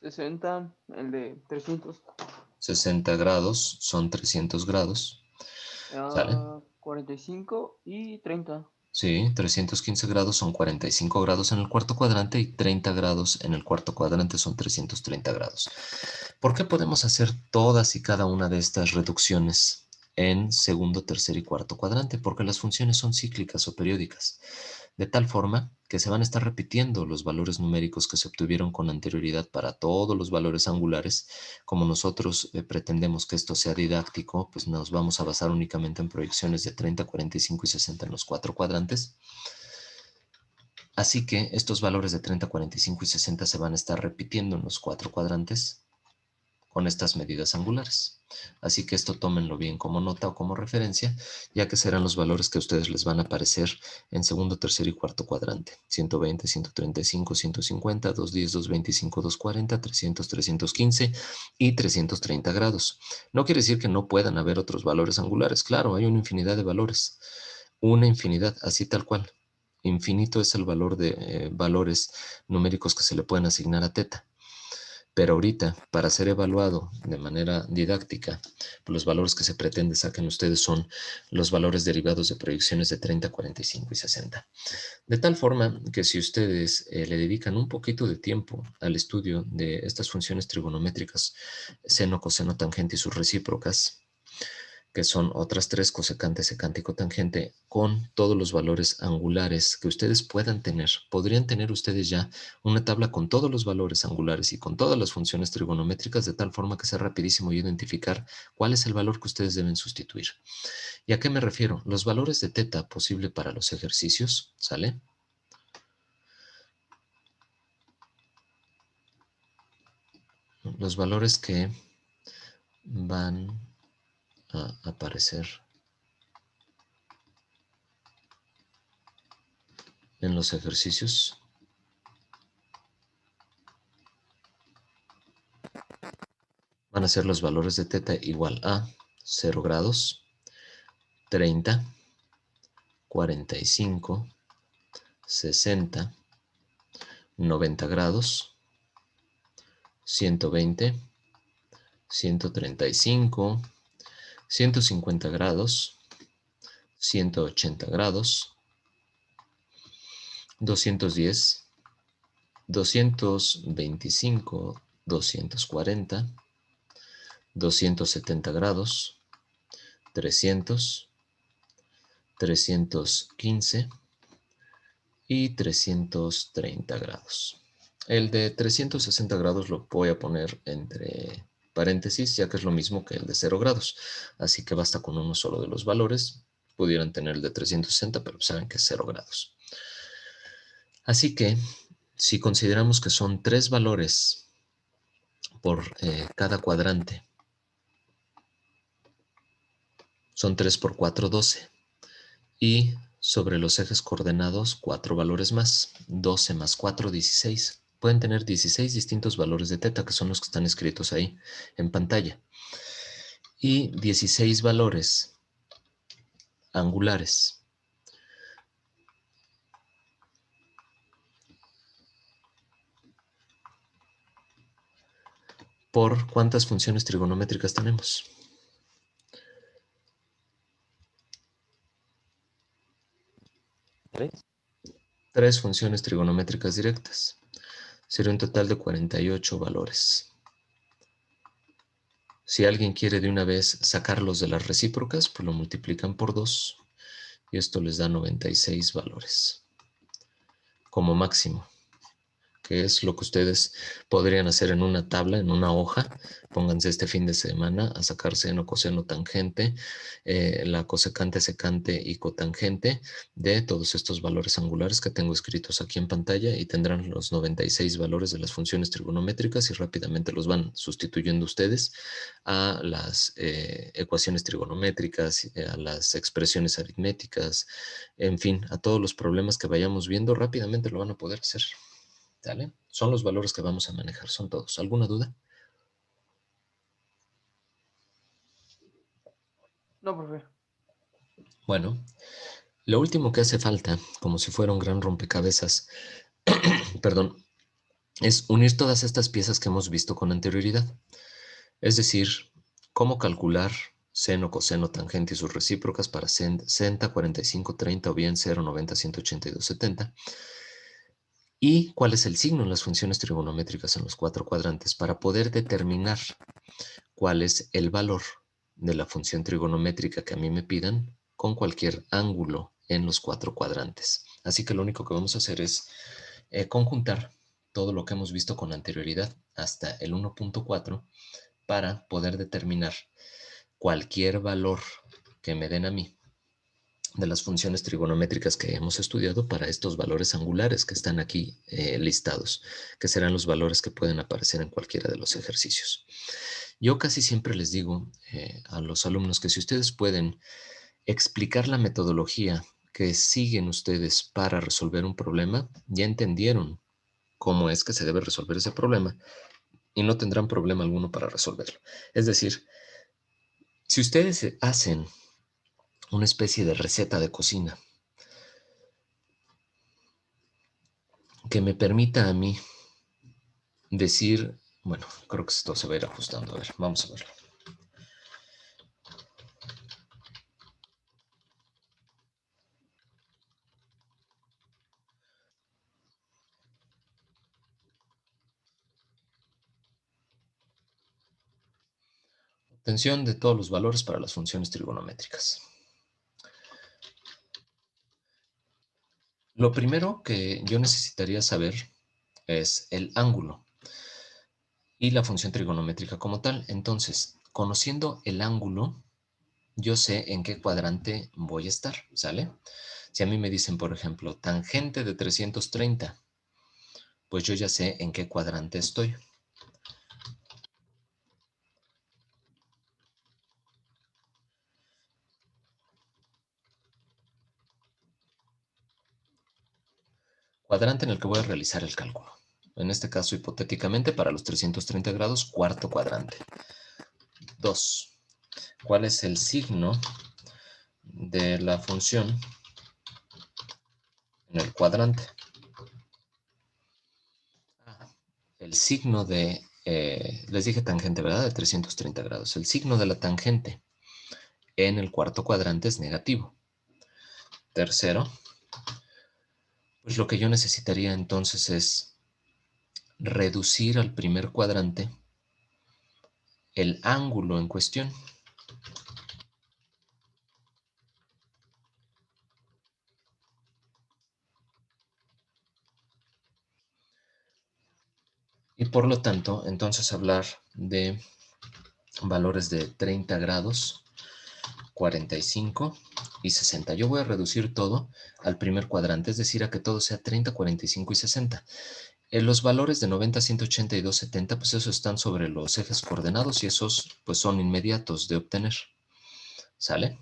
60, el de 300. 60 grados son 300 grados. ¿Sale? 45 y 30. Sí, 315 grados son 45 grados en el cuarto cuadrante y 30 grados en el cuarto cuadrante son 330 grados. ¿Por qué podemos hacer todas y cada una de estas reducciones en segundo, tercer y cuarto cuadrante? Porque las funciones son cíclicas o periódicas, de tal forma que se van a estar repitiendo los valores numéricos que se obtuvieron con anterioridad para todos los valores angulares. Como nosotros pretendemos que esto sea didáctico, pues nos vamos a basar únicamente en proyecciones de 30, 45 y 60 en los cuatro cuadrantes. Así que estos valores de 30, 45 y 60 se van a estar repitiendo en los cuatro cuadrantes con estas medidas angulares. Así que esto tómenlo bien como nota o como referencia, ya que serán los valores que a ustedes les van a aparecer en segundo, tercer y cuarto cuadrante. 120, 135, 150, 210, 225, 240, 300, 315 y 330 grados. No quiere decir que no puedan haber otros valores angulares. Claro, hay una infinidad de valores. Una infinidad, así tal cual. Infinito es el valor de valores numéricos que se le pueden asignar a teta. Pero ahorita, para ser evaluado de manera didáctica, los valores que se pretende saquen ustedes son los valores derivados de proyecciones de 30, 45 y 60. De tal forma que si ustedes le dedican un poquito de tiempo al estudio de estas funciones trigonométricas, seno, coseno, tangente y sus recíprocas, que son otras tres, cosecante, secante y cotangente, con todos los valores angulares que ustedes puedan tener. Podrían tener ustedes ya una tabla con todos los valores angulares y con todas las funciones trigonométricas, de tal forma que sea rapidísimo identificar cuál es el valor que ustedes deben sustituir. ¿Y a qué me refiero? Los valores de teta posible para los ejercicios, ¿sale? Los valores que van a aparecer en los ejercicios van a ser los valores de teta igual a 0 grados, 30, 45, 60, 90 grados, 120, 135, 150 grados, 180 grados, 210, 225, 240, 270 grados, 300, 315 y 330 grados. El de 360 grados lo voy a poner entre paréntesis, ya que es lo mismo que el de 0 grados. Así que basta con uno solo de los valores. Pudieran tener el de 360, pero saben que es 0 grados. Así que, si consideramos que son 3 valores por cada cuadrante, son 3 por 4, 12. Y sobre los ejes coordenados, 4 valores más. 12 más 4, 16. Pueden tener 16 distintos valores de teta, que son los que están escritos ahí en pantalla. Y 16 valores angulares. ¿Por cuántas funciones trigonométricas tenemos? ¿Tres? 3 funciones trigonométricas directas. Sería un total de 48 valores. Si alguien quiere de una vez sacarlos de las recíprocas, pues lo multiplican por 2 y esto les da 96 valores como máximo, que es lo que ustedes podrían hacer en una tabla, en una hoja. Pónganse este fin de semana a sacar seno, coseno, tangente, la cosecante, secante y cotangente de todos estos valores angulares que tengo escritos aquí en pantalla y tendrán los 96 valores de las funciones trigonométricas y rápidamente los van sustituyendo ustedes a las ecuaciones trigonométricas, a las expresiones aritméticas, en fin, a todos los problemas que vayamos viendo, rápidamente lo van a poder hacer. ¿Vale? Son los valores que vamos a manejar, son todos. ¿Alguna duda? No, profe. Bueno, lo último que hace falta, como si fuera un gran rompecabezas, perdón, es unir todas estas piezas que hemos visto con anterioridad. Es decir, cómo calcular seno, coseno, tangente y sus recíprocas para 60, 45, 30 o bien 0, 90, 182, 70. Y cuál es el signo en las funciones trigonométricas en los 4 cuadrantes para poder determinar cuál es el valor de la función trigonométrica que a mí me pidan con cualquier ángulo en los 4 cuadrantes. Así que lo único que vamos a hacer es conjuntar todo lo que hemos visto con anterioridad hasta el 1.4 para poder determinar cualquier valor que me den a mí de las funciones trigonométricas que hemos estudiado para estos valores angulares que están aquí listados, que serán los valores que pueden aparecer en cualquiera de los ejercicios. Yo casi siempre les digo a los alumnos que si ustedes pueden explicar la metodología que siguen ustedes para resolver un problema, ya entendieron cómo es que se debe resolver ese problema y no tendrán problema alguno para resolverlo. Es decir, si ustedes hacen una especie de receta de cocina que me permita a mí decir Bueno, creo que esto se va a ir ajustando. A ver, vamos a verlo. Obtención de todos los valores para las funciones trigonométricas. Lo primero que yo necesitaría saber es el ángulo y la función trigonométrica como tal. Entonces, conociendo el ángulo, yo sé en qué cuadrante voy a estar, ¿sale? Si a mí me dicen, por ejemplo, tangente de 330, pues yo ya sé en qué cuadrante estoy. Cuadrante en el que voy a realizar el cálculo. En este caso, hipotéticamente, para los 330 grados, cuarto cuadrante. 2. ¿Cuál es el signo de la función en el cuadrante? El signo de, les dije tangente, ¿verdad? De 330 grados. El signo de la tangente en el cuarto cuadrante es negativo. Tercero, pues lo que yo necesitaría entonces es reducir al primer cuadrante el ángulo en cuestión. Y por lo tanto, entonces hablar de valores de 30 grados, 45 y 60. Yo voy a reducir todo al primer cuadrante, es decir, a que todo sea 30, 45 y 60. Los valores de 90, 180 y 270, pues esos están sobre los ejes coordenados y esos pues son inmediatos de obtener. ¿Sale?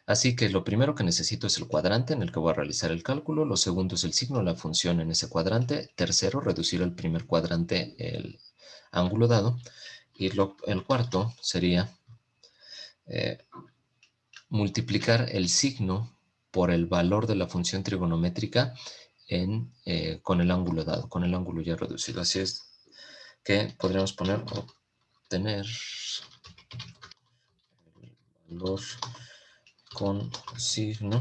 Así que lo primero que necesito es el cuadrante en el que voy a realizar el cálculo. Lo segundo es el signo de la función en ese cuadrante. Tercero, reducir al primer cuadrante el ángulo dado. Y el cuarto sería eh, multiplicar el signo por el valor de la función trigonométrica con el ángulo dado, con el ángulo ya reducido. Así es que podríamos poner obtener el valor con signo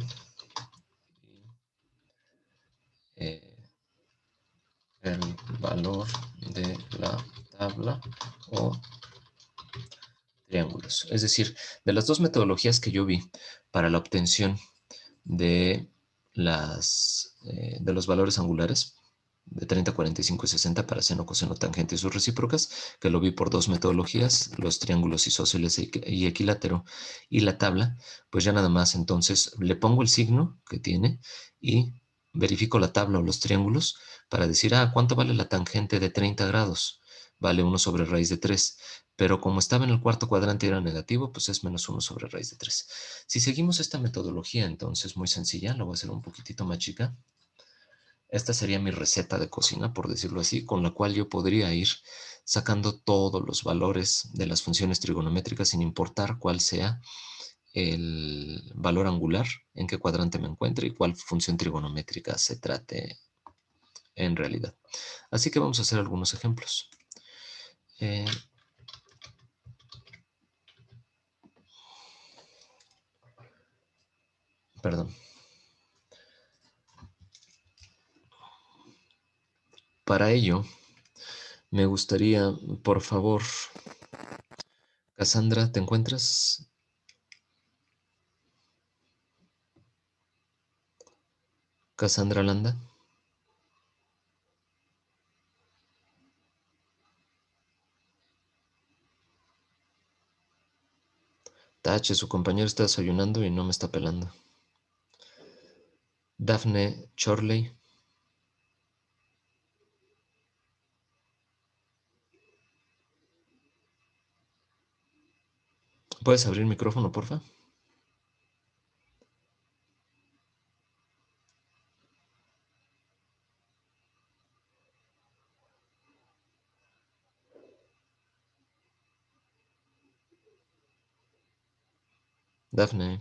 eh, el valor de la tabla o triángulos. Es decir, de las dos metodologías que yo vi para la obtención de, de los valores angulares, de 30, 45 y 60 para seno, coseno, tangente y sus recíprocas, que lo vi por dos metodologías, los triángulos isósceles y equilátero, y la tabla, pues ya nada más entonces le pongo el signo que tiene y verifico la tabla o los triángulos para decir, ¿cuánto vale la tangente de 30 grados? Vale 1 sobre raíz de 3, pero como estaba en el cuarto cuadrante y era negativo, pues es menos 1 sobre raíz de 3. Si seguimos esta metodología, entonces muy sencilla, la voy a hacer un poquitito más chica. Esta sería mi receta de cocina, por decirlo así, con la cual yo podría ir sacando todos los valores de las funciones trigonométricas sin importar cuál sea el valor angular, en qué cuadrante me encuentre y cuál función trigonométrica se trate en realidad. Así que vamos a hacer algunos ejemplos. Perdón. Para ello, me gustaría, por favor, Cassandra, ¿te encuentras? Cassandra Landa. Tache, su compañero está desayunando y no me está pelando. Daphne Chorley. ¿Puedes abrir el micrófono, porfa? Daphne.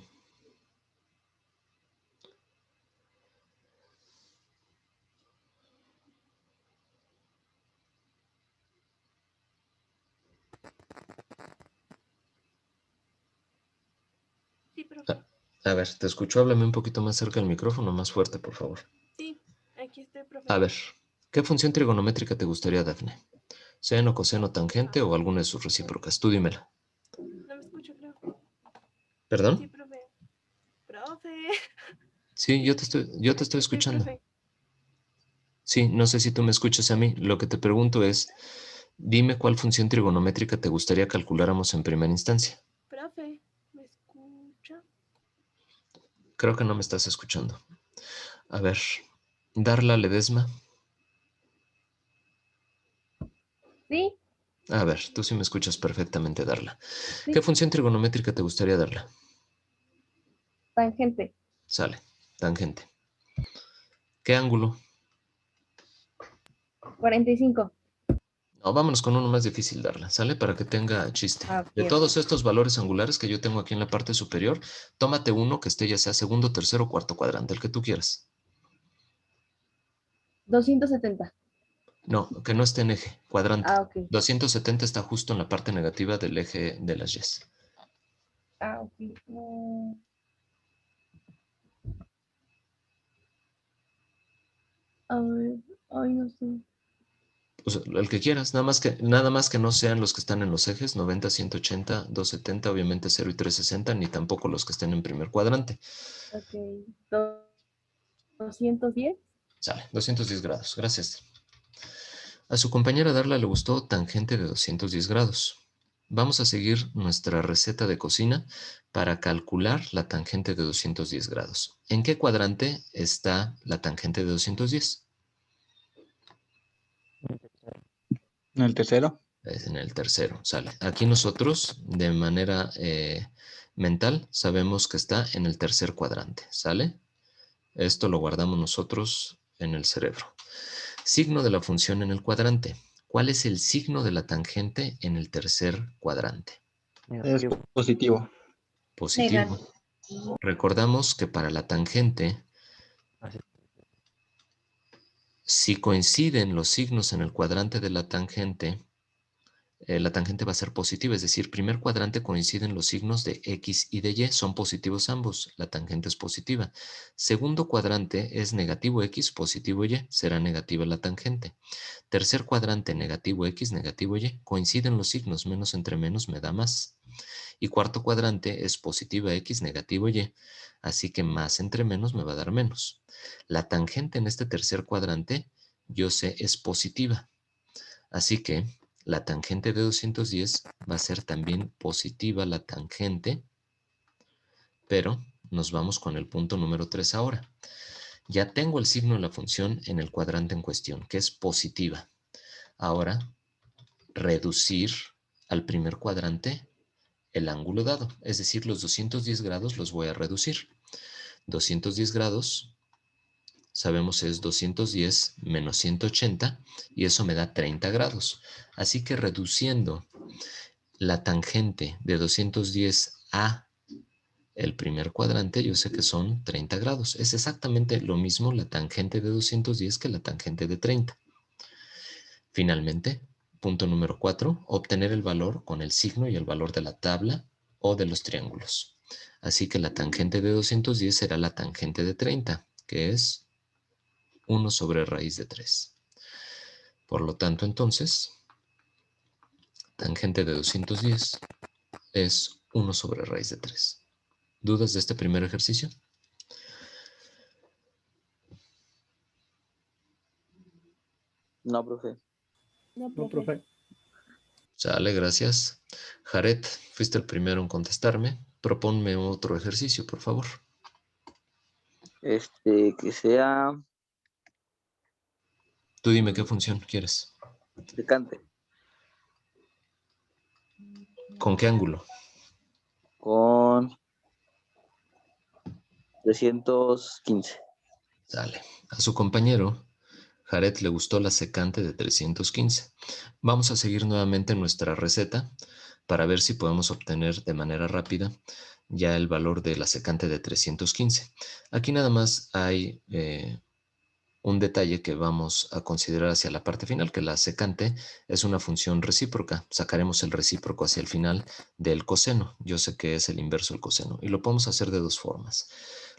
profe. A ver, te escucho, háblame un poquito más cerca del micrófono, más fuerte, por favor. Sí, aquí estoy, profe. A ver, ¿qué función trigonométrica te gustaría, Dafne? ¿Seno, coseno, tangente o alguna de sus recíprocas? Tú dímela. No me escucho, creo. Sí, ¿Perdón? profe. Profe. Sí, yo te estoy Aquí estoy, escuchando. profe. Sí, no sé si tú me escuchas a mí. Lo que te pregunto es, dime cuál función trigonométrica te gustaría calculáramos en primera instancia. Profe, ¿me escucha? Creo que no me estás escuchando. A ver, Darla Ledesma. Sí, A ver, tú sí me escuchas perfectamente, Darla. sí, ¿Qué función trigonométrica te gustaría darla? tangente. Sale, tangente. ¿Qué ángulo? 45. No, vámonos con uno más difícil, Darla, ¿sale? Para que tenga chiste. Ah, ok, De ok. todos estos valores angulares que yo tengo aquí en la parte superior, tómate uno que esté ya sea segundo, tercero o cuarto cuadrante, el que tú quieras. 270. No, que no esté en eje, cuadrante. Ah, ok. 270 está justo en la parte negativa del eje de las yes. Ah, ok. A ver, ay, no sé. O sea, el que quieras, nada más que no sean los que están en los ejes, 90, 180, 270, obviamente 0 y 360, ni tampoco los que estén en primer cuadrante. Ok. 210. Sale, 210 grados, gracias. A su compañera Darla le gustó tangente de 210 grados. Vamos a seguir nuestra receta de cocina para calcular la tangente de 210 grados. ¿En qué cuadrante está la tangente de 210? En el tercero. Es en el tercero, sale. Aquí nosotros, de manera mental, sabemos que está en el tercer cuadrante, ¿sale? Esto lo guardamos nosotros en el cerebro. Signo de la función en el cuadrante. ¿Cuál es el signo de la tangente en el tercer cuadrante? Es Negativo. positivo. Positivo. Recordamos que para la tangente, Así. si coinciden los signos en el cuadrante de la tangente va a ser positiva, es decir, primer cuadrante coinciden los signos de X y de Y, son positivos ambos, la tangente es positiva. Segundo cuadrante es negativo X, positivo Y, será negativa la tangente. Tercer cuadrante, negativo X, negativo Y, coinciden los signos, menos entre menos me da más. Y cuarto cuadrante es positiva X, negativo Y, así que más entre menos me va a dar menos. La tangente en este tercer cuadrante, yo sé, es positiva. Así que la tangente de 210 va a ser también positiva la tangente, pero nos vamos con el punto número 3 ahora. Ya tengo el signo de la función en el cuadrante en cuestión, que es positiva. Ahora, reducir al primer cuadrante el ángulo dado, es decir, los 210 grados los voy a reducir. 210 grados, sabemos es 210 menos 180 y eso me da 30 grados. Así que reduciendo la tangente de 210 a el primer cuadrante, yo sé que son 30 grados. Es exactamente lo mismo la tangente de 210 que la tangente de 30. Finalmente, punto número 4, obtener el valor con el signo y el valor de la tabla o de los triángulos. Así que la tangente de 210 será la tangente de 30, que es 1 sobre raíz de 3. Por lo tanto, entonces, tangente de 210 es 1 sobre raíz de 3. ¿Dudas de este primer ejercicio? No, profe. No, No, profe. profe. Sale, gracias. Jared, fuiste el primero en contestarme. Proponme otro ejercicio, por favor. Que sea Tú dime qué función quieres. secante ¿Con qué ángulo? con 315. Sale. A su compañero, Jared, le gustó la secante de 315. Vamos a seguir nuevamente nuestra receta para ver si podemos obtener de manera rápida ya el valor de la secante de 315. Aquí nada más hay un detalle que vamos a considerar hacia la parte final, que la secante es una función recíproca. Sacaremos el recíproco hacia el final del coseno. Yo sé que es el inverso del coseno y lo podemos hacer de dos formas.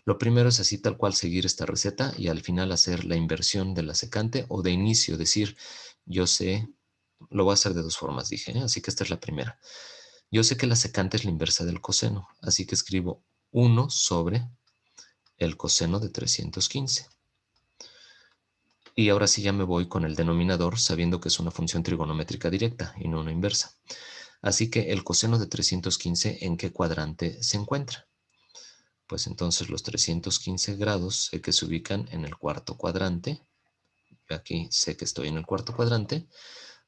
Lo primero es así tal cual seguir esta receta y al final hacer la inversión de la secante, o de inicio decir, yo sé, lo voy a hacer de dos formas, dije, ¿eh? Así que esta es la primera. Yo sé que la secante es la inversa del coseno, así que escribo 1 sobre el coseno de 315. Y ahora sí ya me voy con el denominador, sabiendo que es una función trigonométrica directa y no una inversa. Así que el coseno de 315, ¿en qué cuadrante se encuentra? Pues entonces los 315 grados sé que se ubican en el cuarto cuadrante. Yo aquí sé que estoy en el cuarto cuadrante.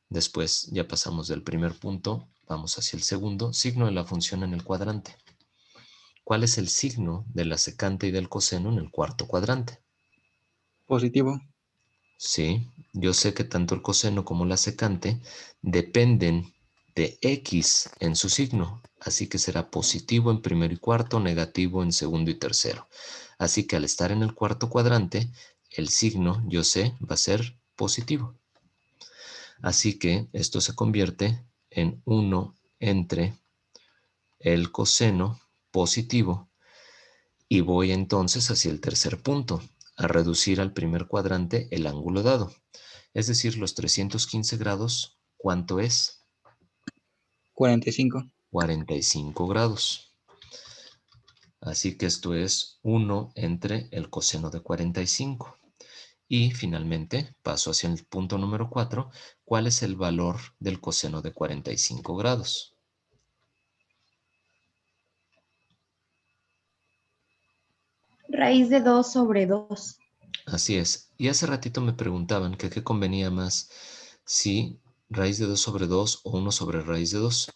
Después ya pasamos del primer punto, vamos hacia el segundo, signo de la función en el cuadrante. ¿Cuál es el signo de la secante y del coseno en el cuarto cuadrante? Positivo. Sí, yo sé que tanto el coseno como la secante dependen de x en su signo, así que será positivo en primero y cuarto, negativo en segundo y tercero. Así que al estar en el cuarto cuadrante, el signo, yo sé, va a ser positivo. Así que esto se convierte en 1 entre el coseno positivo y voy entonces hacia el tercer punto, a reducir al primer cuadrante el ángulo dado. Es decir, los 315 grados, ¿cuánto es? 45. 45 grados. Así que esto es 1 entre el coseno de 45. Y finalmente, paso hacia el punto número 4. ¿Cuál es el valor del coseno de 45 grados? Raíz de 2 sobre 2. Así es. Y hace ratito me preguntaban que qué convenía más, si raíz de 2 sobre 2 o 1 sobre raíz de 2.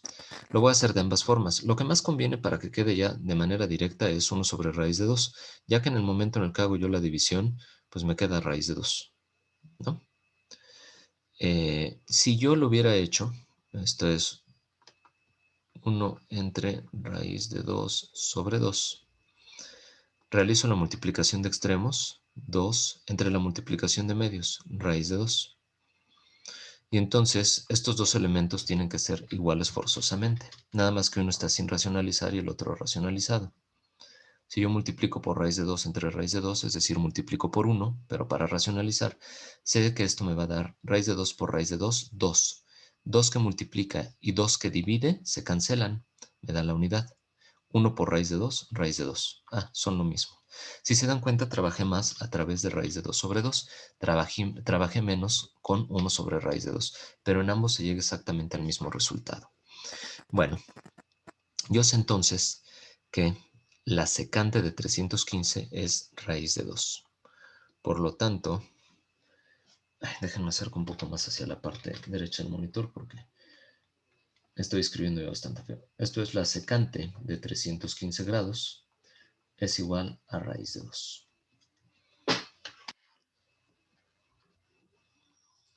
Lo voy a hacer de ambas formas. Lo que más conviene para que quede ya de manera directa es 1 sobre raíz de 2, ya que en el momento en el que hago yo la división, pues me queda raíz de 2, ¿no? Si yo lo hubiera hecho, esto es 1 entre raíz de 2 sobre 2. Realizo la multiplicación de extremos, 2 entre la multiplicación de medios, raíz de 2. Y entonces estos dos elementos tienen que ser iguales forzosamente, nada más que uno está sin racionalizar y el otro racionalizado. Si yo multiplico por raíz de 2 entre raíz de 2, es decir, multiplico por 1, pero para racionalizar, sé que esto me va a dar raíz de 2 por raíz de 2, 2. 2 que multiplica y 2 que divide se cancelan, me da la unidad. 1 por raíz de 2, raíz de 2. Ah, son lo mismo. Si se dan cuenta, trabajé más a través de raíz de 2 sobre 2. Trabajé menos con 1 sobre raíz de 2, pero en ambos se llega exactamente al mismo resultado. Bueno, yo sé entonces que la secante de 315 es raíz de 2. Por lo tanto, déjenme acercar un poco más hacia la parte derecha del monitor porque estoy escribiendo ya bastante feo. Esto es la secante de 315 grados es igual a raíz de 2.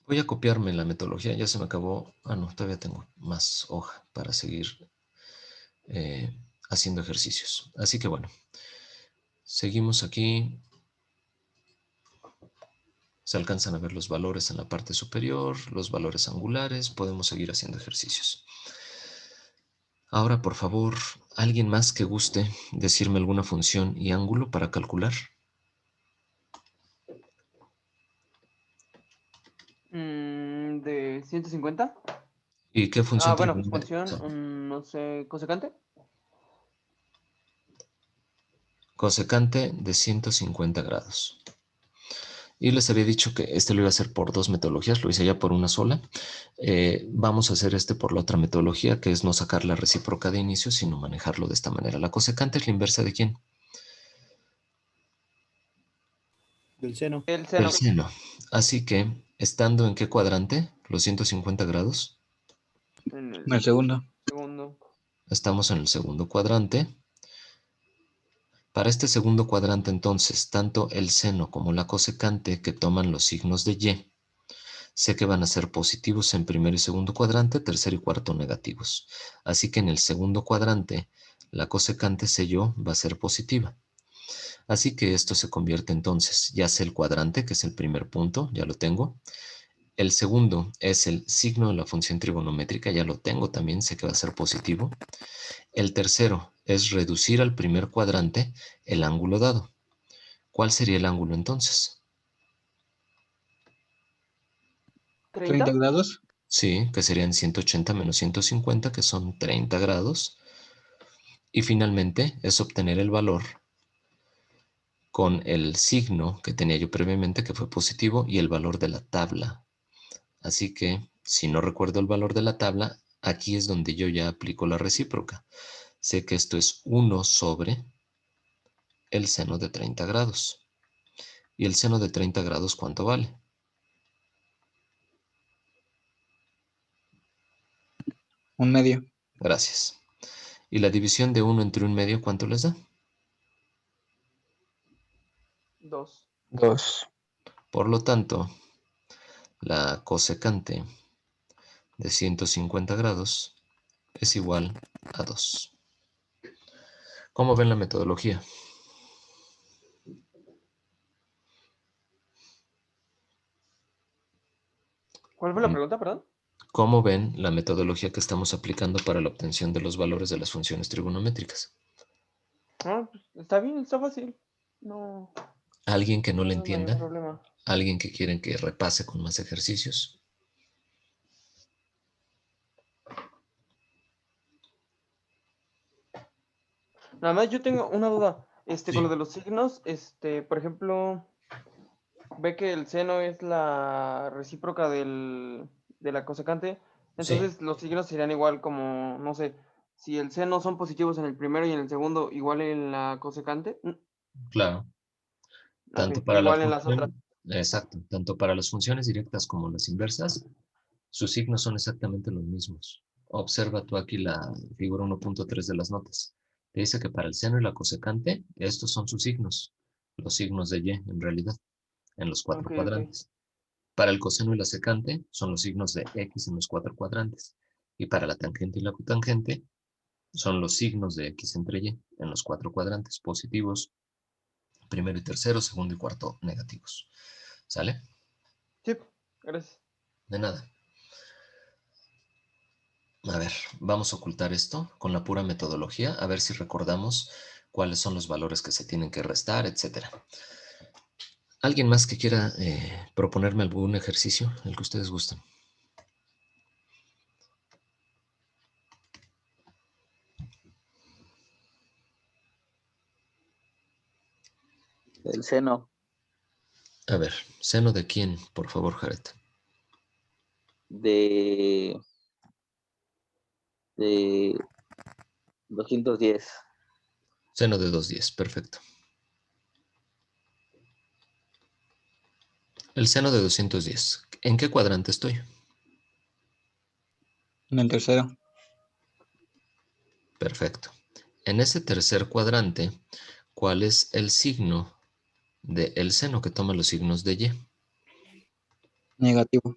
Voy a copiarme la metodología, ya se me acabó. Ah, no, todavía tengo más hoja para seguir haciendo ejercicios. Así que bueno, seguimos aquí. Se alcanzan a ver los valores en la parte superior, los valores angulares. Podemos seguir haciendo ejercicios. Ahora, por favor, ¿alguien más que guste decirme alguna función y ángulo para calcular? ¿De 150? ¿Y qué función Bueno, trigonométrica? función, no sé, cosecante. Cosecante de 150 grados. Y les había dicho que este lo iba a hacer por dos metodologías, lo hice ya por una sola. Vamos a hacer este por la otra metodología, que es no sacar la recíproca de inicio, sino manejarlo de esta manera. ¿La cosecante es la inversa de quién? Del seno. El Del seno. seno. Así que, ¿estando en qué cuadrante? Los 150 grados. En En el segundo. segundo. Estamos en el segundo cuadrante. Para este segundo cuadrante, entonces, tanto el seno como la cosecante que toman los signos de y, sé que van a ser positivos en primer y segundo cuadrante, tercer y cuarto negativos. Así que en el segundo cuadrante, la cosecante sé yo va a ser positiva. Así que esto se convierte entonces, ya sé el cuadrante, que es el primer punto, ya lo tengo. El segundo es el signo de la función trigonométrica, ya lo tengo también, sé que va a ser positivo. El tercero es reducir al primer cuadrante el ángulo dado. ¿Cuál sería el ángulo entonces? 30 ¿30? grados. Sí, que serían 180 menos 150, que son 30 grados. Y finalmente es obtener el valor con el signo que tenía yo previamente, que fue positivo, y el valor de la tabla. Así que, si no recuerdo el valor de la tabla, aquí es donde yo ya aplico la recíproca. Sé que esto es 1 sobre el seno de 30 grados. ¿Y el seno de 30 grados cuánto vale? Un medio. Gracias. ¿Y la división de 1 entre 1/2 cuánto les da? 2. 2. Por lo tanto, la cosecante de 150 grados es igual a 2. ¿Cómo ven la metodología? ¿Cuál fue la pregunta, perdón? ¿Cómo ven la metodología que estamos aplicando para la obtención de los valores de las funciones trigonométricas? Ah, pues, está bien, está fácil. No, ¿Alguien que no no le hay mayor entienda? problema. ¿Alguien que quieren que repase con más ejercicios? Nada más yo tengo una duda. Con lo Sí. de los signos, por ejemplo, ve que el seno es la recíproca de la cosecante. Sí, Entonces los signos serían igual como, no sé, si el seno son positivos en el primero y en el segundo, igual en la cosecante. claro. Ok, Tanto para la igual en las otras. función, exacto, tanto para las funciones directas como las inversas, sus signos son exactamente los mismos. Observa tú aquí la figura 1.3 de las notas. Te dice que para el seno y la cosecante, estos son sus signos, los signos de y en realidad, en los cuatro Ok, ok. cuadrantes. Para el coseno y la secante, son los signos de x en los cuatro cuadrantes. Y para la tangente y la cotangente, son los signos de x entre y en los cuatro cuadrantes positivos, primero y tercero, segundo y cuarto negativos. ¿Sale? Sí, gracias. De nada. A ver, vamos a ocultar esto con la pura metodología, a ver si recordamos cuáles son los valores que se tienen que restar, etcétera. ¿Alguien más que quiera proponerme algún ejercicio, el que ustedes gusten? El seno A ver, ¿seno de quién, por favor, Jared? de, de 210. Seno de 210, perfecto. El seno de 210. ¿En qué cuadrante estoy? En el tercero. Perfecto. En ese tercer cuadrante, ¿cuál es el signo del seno que toma los signos de y? Negativo.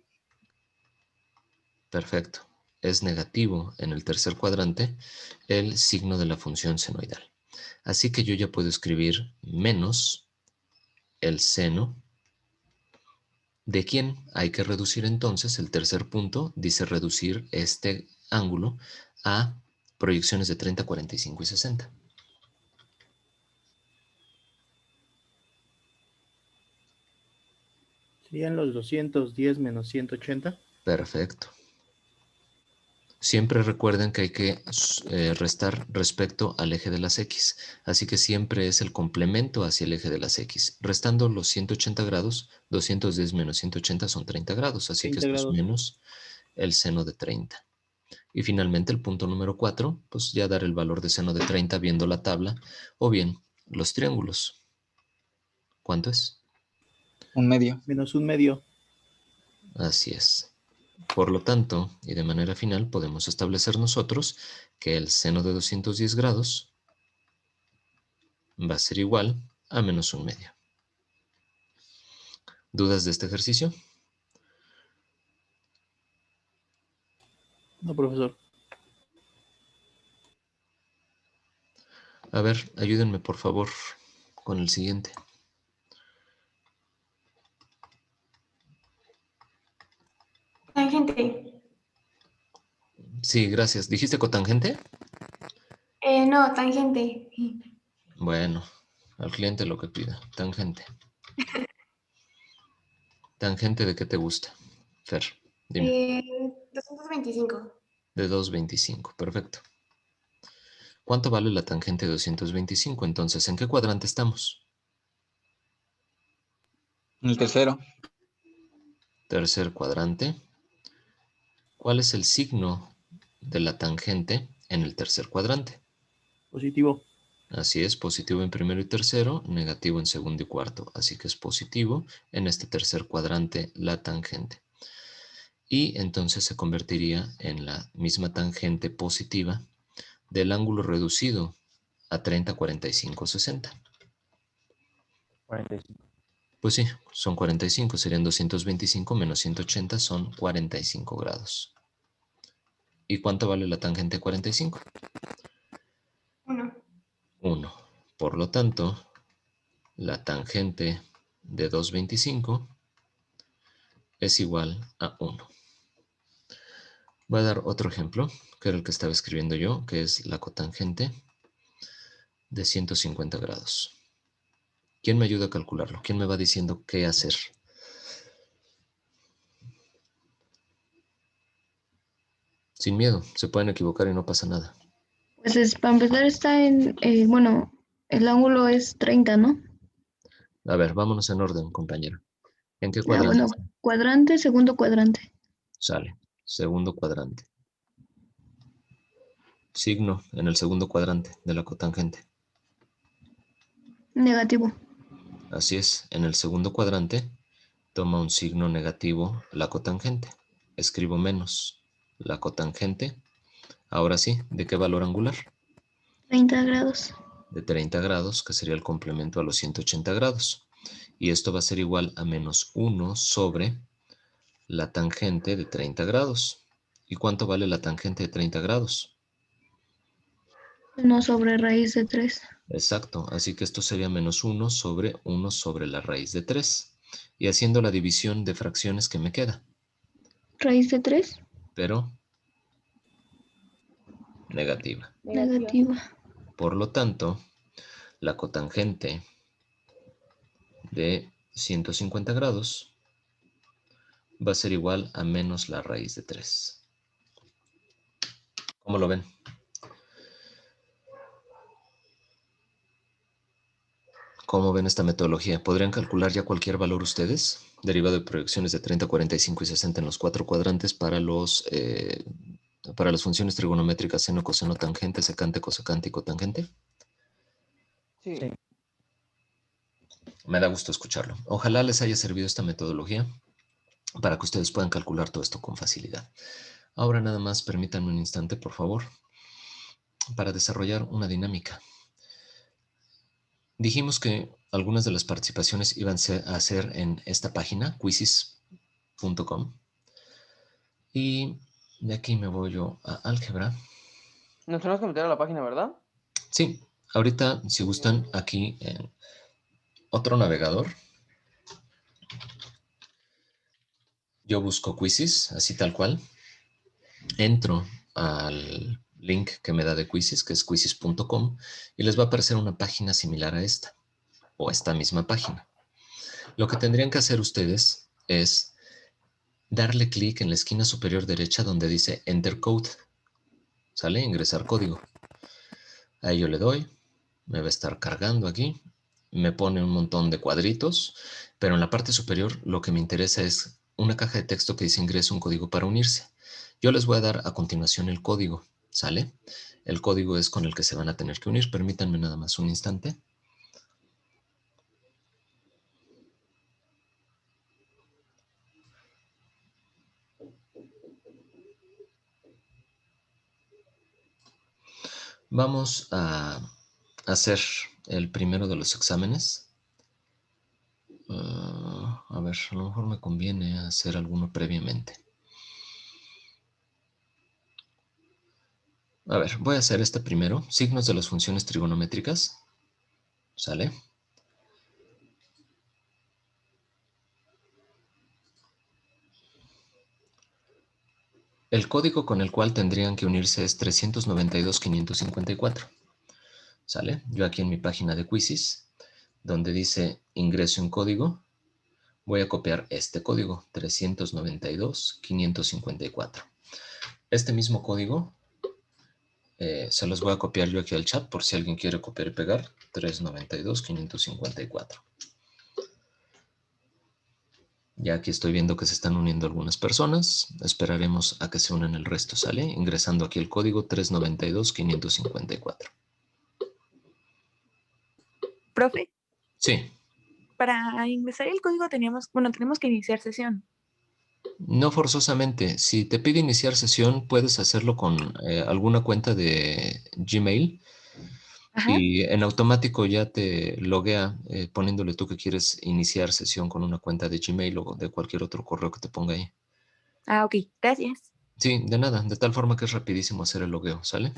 Perfecto. Es negativo en el tercer cuadrante el signo de la función senoidal. Así que yo ya puedo escribir menos el seno. ¿De quién? Hay que reducir entonces, el tercer punto dice reducir este ángulo a proyecciones de 30, 45 y 60. Serían los 210 menos 180. Perfecto. Siempre recuerden que hay que restar respecto al eje de las X, así que siempre es el complemento hacia el eje de las X. Restando los 180 grados, 210 menos 180 son 30 grados, así que 30 esto es grados. menos el seno de 30. Y finalmente el punto número 4, pues ya dar el valor de seno de 30 viendo la tabla, o bien los triángulos. ¿Cuánto es? Un medio. Menos un medio. Así es. Por lo tanto, y de manera final, podemos establecer nosotros que el seno de 210 grados va a ser igual a menos un medio. ¿Dudas de este ejercicio? No, profesor. A ver, ayúdenme por favor con el siguiente. Tangente. Sí, gracias. ¿Dijiste cotangente? No, tangente. Bueno, al cliente lo que pida. Tangente. ¿Tangente de qué te gusta? Fer, dime. 225. De 225, perfecto. ¿Cuánto vale la tangente de 225? Entonces, ¿en qué cuadrante estamos? El tercero. Tercer cuadrante. ¿Cuál es el signo de la tangente en el tercer cuadrante? Positivo. Así es, positivo en primero y tercero, negativo en segundo y cuarto. Así que es positivo en este tercer cuadrante la tangente. Y entonces se convertiría en la misma tangente positiva del ángulo reducido a 30, 45, 60. 45. Pues sí, son 45, serían 225 menos 180, son 45 grados. ¿Y cuánto vale la tangente de 45? 1. 1. Por lo tanto, la tangente de 225 es igual a 1. Voy a dar otro ejemplo, que era el que estaba escribiendo yo, que es la cotangente de 150 grados. ¿Quién me ayuda a calcularlo? ¿Quién me va diciendo qué hacer? Sin miedo, se pueden equivocar y no pasa nada. Pues para empezar está bueno, el ángulo es 30, ¿no? A ver, vámonos en orden, compañero. ¿En qué Ah, cuadrante bueno, cuadrante, segundo cuadrante. sale? Segundo cuadrante. Signo en el segundo cuadrante de la cotangente. Negativo. Así es, en el segundo cuadrante toma un signo negativo la cotangente. Escribo menos la cotangente. Ahora sí, ¿de qué valor angular? 30 grados. De 30 grados, que sería el complemento a los 180 grados. Y esto va a ser igual a menos 1 sobre la tangente de 30 grados. ¿Y cuánto vale la tangente de 30 grados? 1 sobre raíz de 3. Exacto, así que esto sería menos 1 sobre la raíz de 3. Y haciendo la división de fracciones que me queda. Raíz de 3. Pero negativa. Negativa. Por lo tanto, la cotangente de 150 grados va a ser igual a menos la raíz de 3. ¿Cómo lo ven? ¿Cómo ven esta metodología? ¿Podrían calcular ya cualquier valor ustedes? Derivado de proyecciones de 30, 45 y 60 en los cuatro cuadrantes para las funciones trigonométricas seno, coseno, tangente, secante, cosecante y cotangente. Sí. Sí. Me da gusto escucharlo. Ojalá les haya servido esta metodología para que ustedes puedan calcular todo esto con facilidad. Ahora nada más permítanme un instante, por favor, para desarrollar una dinámica. Dijimos que algunas de las participaciones iban a ser en esta página, quizzes.com. Y de aquí me voy yo a álgebra. Nos tenemos que meter a la página, ¿verdad? Sí, ahorita, si gustan, aquí en otro navegador, yo busco quizzes, así tal cual. Entro al link que me da de quizzes, que es quizzes.com, y les va a aparecer una página similar a esta, o esta misma página. Lo que tendrían que hacer ustedes es darle clic en la esquina superior derecha donde dice Enter Code. ¿Sale? Ingresar código. Ahí yo le doy, me va a estar cargando aquí, me pone un montón de cuadritos, pero en la parte superior lo que me interesa es una caja de texto que dice ingresa un código para unirse. Yo les voy a dar a continuación el código, ¿sale? El código es con el que se van a tener que unir. Permítanme nada más un instante. Vamos a hacer el primero de los exámenes. A ver, a lo mejor me conviene hacer alguno previamente. A ver, voy a hacer este primero. Signos de las funciones trigonométricas. ¿Sale? El código con el cual tendrían que unirse es 392.554. ¿Sale? Yo aquí en mi página de Quizzes, donde dice ingreso un código, voy a copiar este código, 392.554. Este mismo código se los voy a copiar yo aquí al chat por si alguien quiere copiar y pegar. 392.554. Ya aquí estoy viendo que se están uniendo algunas personas. Esperaremos a que se unan el resto, ¿sale? Ingresando aquí el código 392.554. Profe, Sí. para ingresar el código tenemos que iniciar sesión. No forzosamente. Si te pide iniciar sesión, puedes hacerlo con alguna cuenta de Gmail Ajá. y en automático ya te loguea poniéndole tú que quieres iniciar sesión con una cuenta de Gmail o de cualquier otro correo que te ponga ahí. Ah, ok. Gracias. Sí, de nada. De tal forma que es rapidísimo hacer el logueo, ¿sale?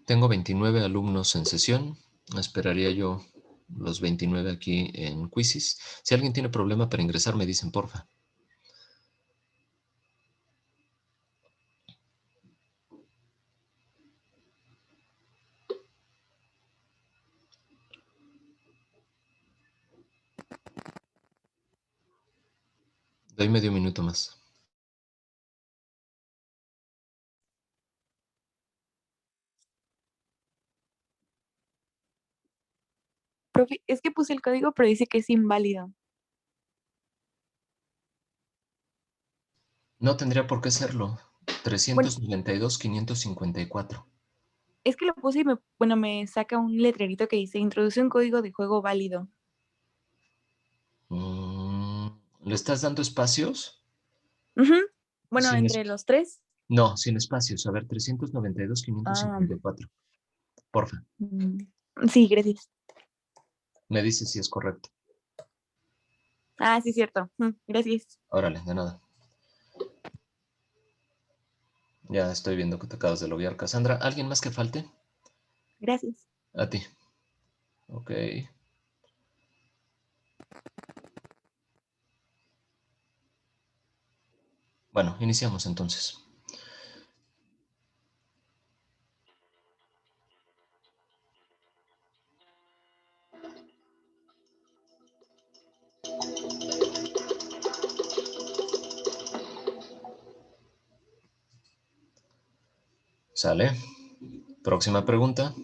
Tengo 29 alumnos en sesión. Esperaría yo los 29 aquí en Quizzes. Si alguien tiene problema para ingresar, me dicen, porfa. Doy medio minuto más. Profe, es que puse el código, pero dice que es inválido. No tendría por qué serlo. Bueno, 392.554. es que lo puse y me saca un letrerito que dice introduce un código de juego válido. ¿Le estás dando espacios? Ujú. Bueno, Sin entre los tres. No, sin espacios. A ver, Ah, 392.554. Porfa. mm, sí, gracias. Me dice si es correcto. Ah, sí, cierto. Gracias. Órale, de nada. Ya estoy viendo que te acabas de loguear, Cassandra. ¿Alguien más que falte? Gracias. A ti. Ok. Bueno, iniciamos entonces. ¿Sale? Próxima pregunta.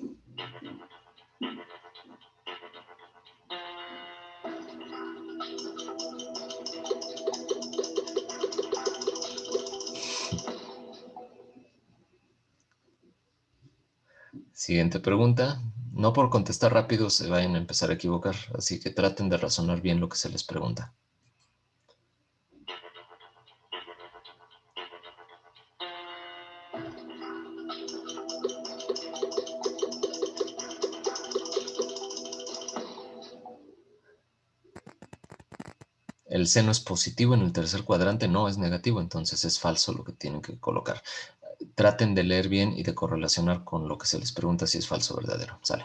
Siguiente pregunta. No por contestar rápido se vayan a empezar a equivocar, así que traten de razonar bien lo que se les pregunta. El seno es positivo en el tercer cuadrante, no es negativo, entonces es falso lo que tienen que colocar. Traten de leer bien y de correlacionar con lo que se les pregunta si es falso o verdadero. Sale.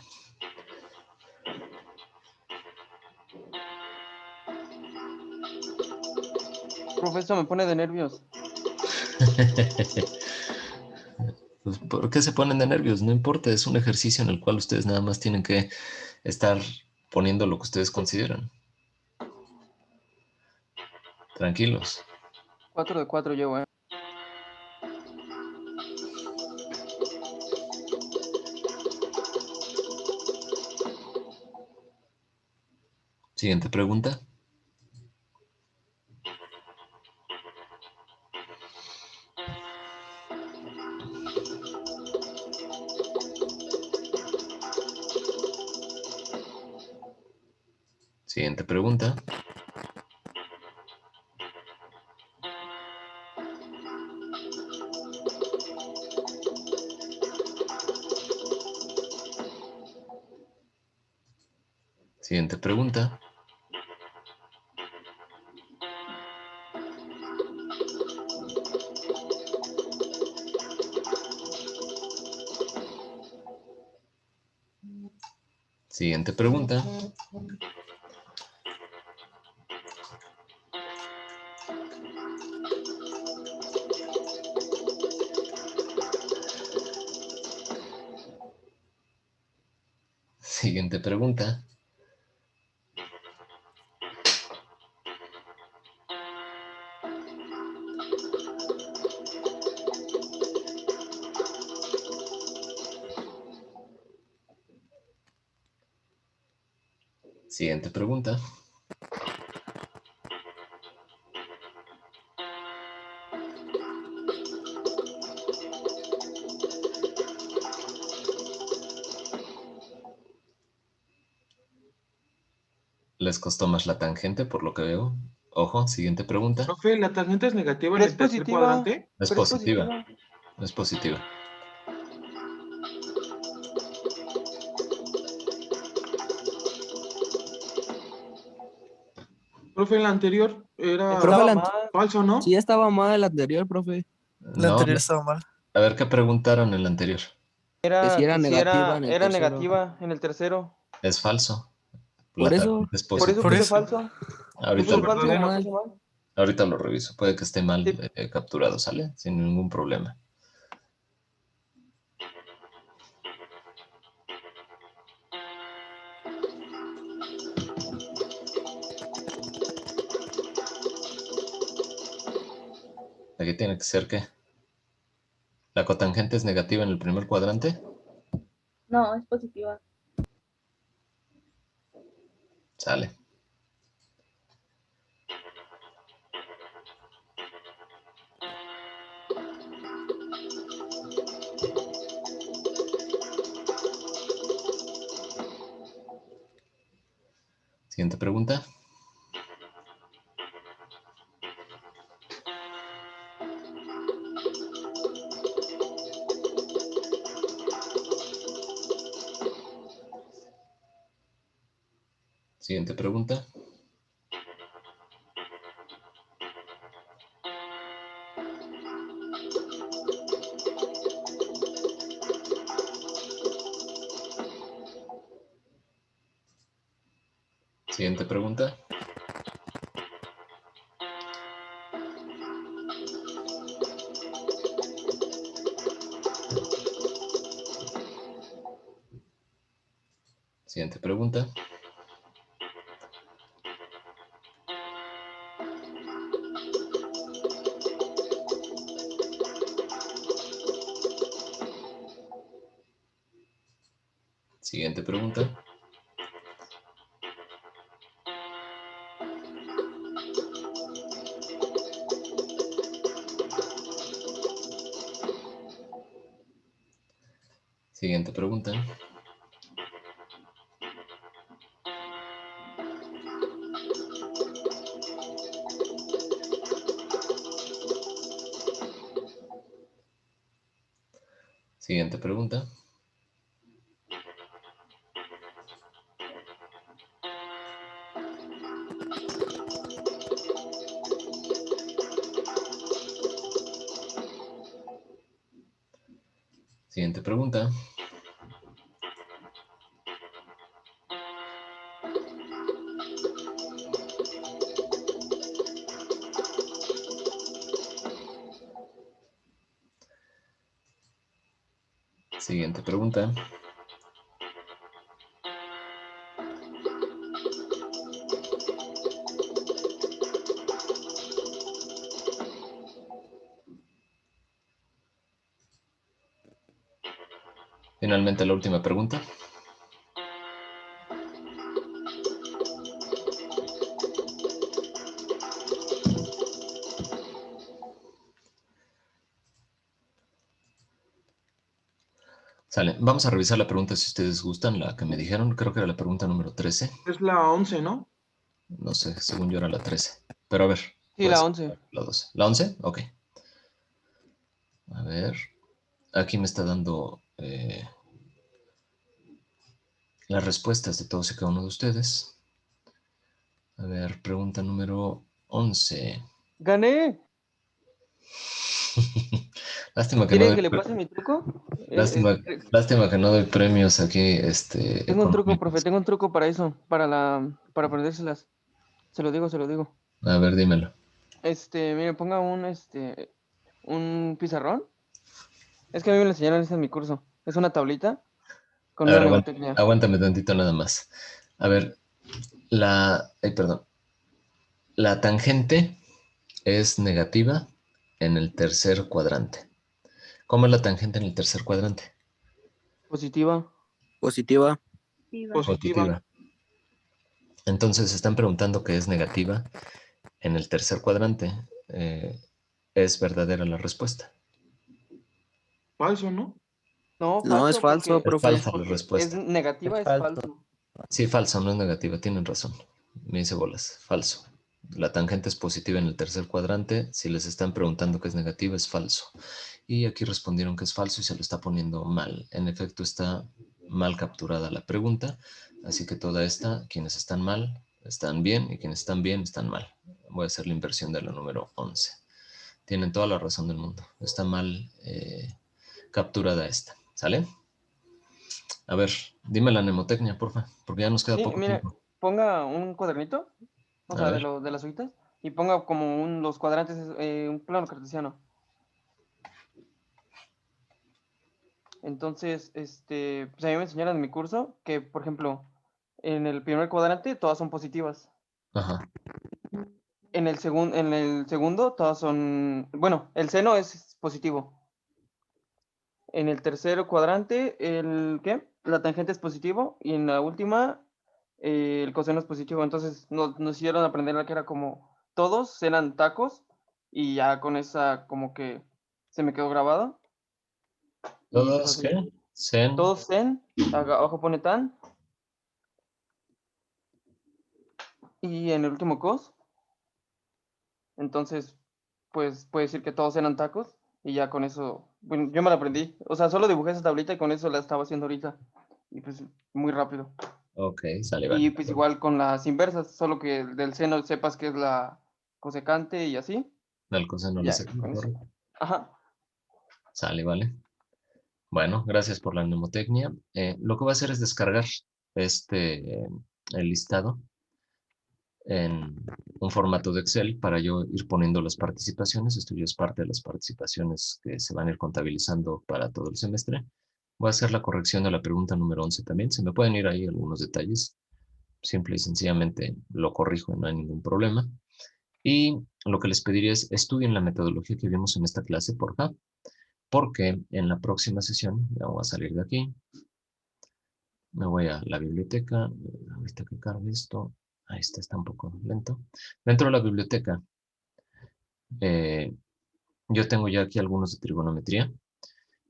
Profesor, me pone de nervios. Pues, ¿por qué se ponen de nervios? No importa, es un ejercicio en el cual ustedes nada más tienen que estar poniendo lo que ustedes consideran. Tranquilos. 4 de 4 llevo, ¿eh? Siguiente pregunta. Siguiente pregunta. Siguiente pregunta. Siguiente pregunta. Siguiente pregunta. Siguiente pregunta. Les costó más la tangente, por lo que veo. Ojo, siguiente pregunta. Profe, ¿la tangente es negativa en Pero es el tercer positiva. cuadrante? Es Pero es positiva. Es positiva. Profe, en la anterior era Estaba Profe, mal. falso, ¿no? sí estaba mal el anterior, profe. La No, anterior estaba mal. a ver qué preguntaron en el anterior. Que si era Que sí negativa en el era tercero. negativa en el tercero. Es falso. Por La eso. tangente es Por eso positiva. Por puse eso. falso. Ahorita Puse lo, falso y verdadero. lo puse mal. ahorita lo reviso. Puede que esté mal Sí. capturado, ¿sale? Sin ningún problema. Aquí tiene que ser que la cotangente es negativa en el primer cuadrante. No, es positiva. Sale. Siguiente pregunta. Siguiente pregunta. Siguiente pregunta. Siguiente pregunta. Siguiente pregunta. Siguiente pregunta. Siguiente pregunta. Siguiente pregunta. Siguiente pregunta. Finalmente la última pregunta. Sale. Vamos a revisar la pregunta si ustedes gustan, la que me dijeron. Creo que era la pregunta número 13. Es la 11, ¿no? No sé, según yo era la 13. Pero a ver. Sí, puede la ser 11. La 12. ¿La 11? Ok. A ver. Aquí me está dando las respuestas de todos y cada uno de ustedes. A ver, pregunta número 11. ¡Gané! Lástima que no ¿Quieren doy, que le pase mi truco? lástima, lástima que no doy premios aquí Tengo un truco, económicos. profe, tengo un truco para eso, para aprendérselas. Se lo digo, se lo digo. A ver, dímelo. Mire, ponga un pizarrón. Es que a mí me lo enseñaron eso en mi curso. Es una tablita con A una ver, mnemotecnia. aguántame tantito nada más. A ver, perdón. La tangente es negativa en el tercer cuadrante. ¿Cómo es la tangente en el tercer cuadrante? Positiva. Positiva. Positiva. Entonces están preguntando qué es negativa en el tercer cuadrante. ¿Es verdadera la respuesta? Falso, ¿no? No, No, es falso, falso, Es profe. falsa la porque es respuesta. negativa, es falso. Sí, falso, no es negativa, tienen razón. Me hice bolas, falso. La tangente es positiva en el tercer cuadrante. Si les están preguntando qué es negativa, es falso. Y aquí respondieron que es falso y se lo está poniendo mal. En efecto, está mal capturada la pregunta. Así que toda esta, quienes están mal, están bien, y quienes están bien, están mal. Voy a hacer la inversión de la número 11. Tienen toda la razón del mundo. Está mal capturada esta. ¿Sale? A ver, dime la mnemotecnia, porfa, porque ya nos queda Sí, poco mire, tiempo. ponga un cuadernito, o A sea, ver. de las hojitas, y ponga como los cuadrantes, un plano cartesiano. Entonces, pues a mí me enseñaron en mi curso que, por ejemplo, en el primer cuadrante todas son positivas. Ajá. En el segundo todas son, bueno, el seno es positivo. En el tercer cuadrante, ¿qué? La tangente es positivo y en la última, el coseno es positivo. Entonces nos hicieron aprender que era como todos eran tacos y ya con esa como que se me quedó grabado. Y pues ¿Todos así. qué? Sen. Todos en, abajo pone tan y en el último cos. Entonces, pues puede decir que todos eran tacos y ya con eso, bueno, yo me lo aprendí. O sea, solo dibujé esa tablita y con eso la estaba haciendo ahorita. Y pues muy rápido. Ok, sale, Y vale. pues igual con las inversas, solo que del seno sepas que es la cosecante y así. Del coseno le Ya, saqué, con eso. correcto. Ajá. Sale, vale. Bueno, gracias por la mnemotecnia. Lo que voy a hacer es descargar el listado en un formato de Excel para yo ir poniendo las participaciones. Esto ya es parte de las participaciones que se van a ir contabilizando para todo el semestre. Voy a hacer la corrección de la pregunta número 11 también. Se me pueden ir ahí algunos detalles. Simple y sencillamente lo corrijo y no hay ningún problema. Y lo que les pediría es estudien la metodología que vimos en esta clase, por favor, porque en la próxima sesión, ya voy a salir de aquí, me voy a la biblioteca, ahorita que cargue esto, ahí está un poco lento. Dentro de la biblioteca, yo tengo ya aquí algunos de trigonometría,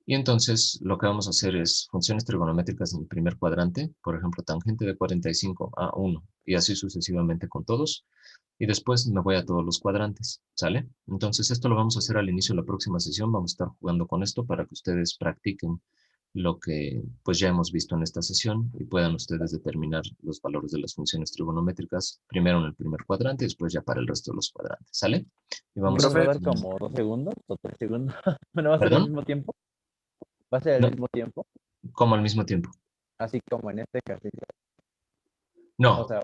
y entonces lo que vamos a hacer es funciones trigonométricas en el primer cuadrante, por ejemplo, tangente de 45 a 1, y así sucesivamente con todos. Y después me voy a todos los cuadrantes, ¿sale? Entonces esto lo vamos a hacer al inicio de la próxima sesión, vamos a estar jugando con esto para que ustedes practiquen lo que pues ya hemos visto en esta sesión y puedan ustedes determinar los valores de las funciones trigonométricas primero en el primer cuadrante y después ya para el resto de los cuadrantes, ¿sale? Y vamos ¿No va a a... dar como 2 segundos o 3 segundos? ¿No va a ser al ¿Perdón? mismo tiempo? ¿Va a ser al No, mismo tiempo? ¿cómo al mismo tiempo? Así como en este ejercicio. O No, sea,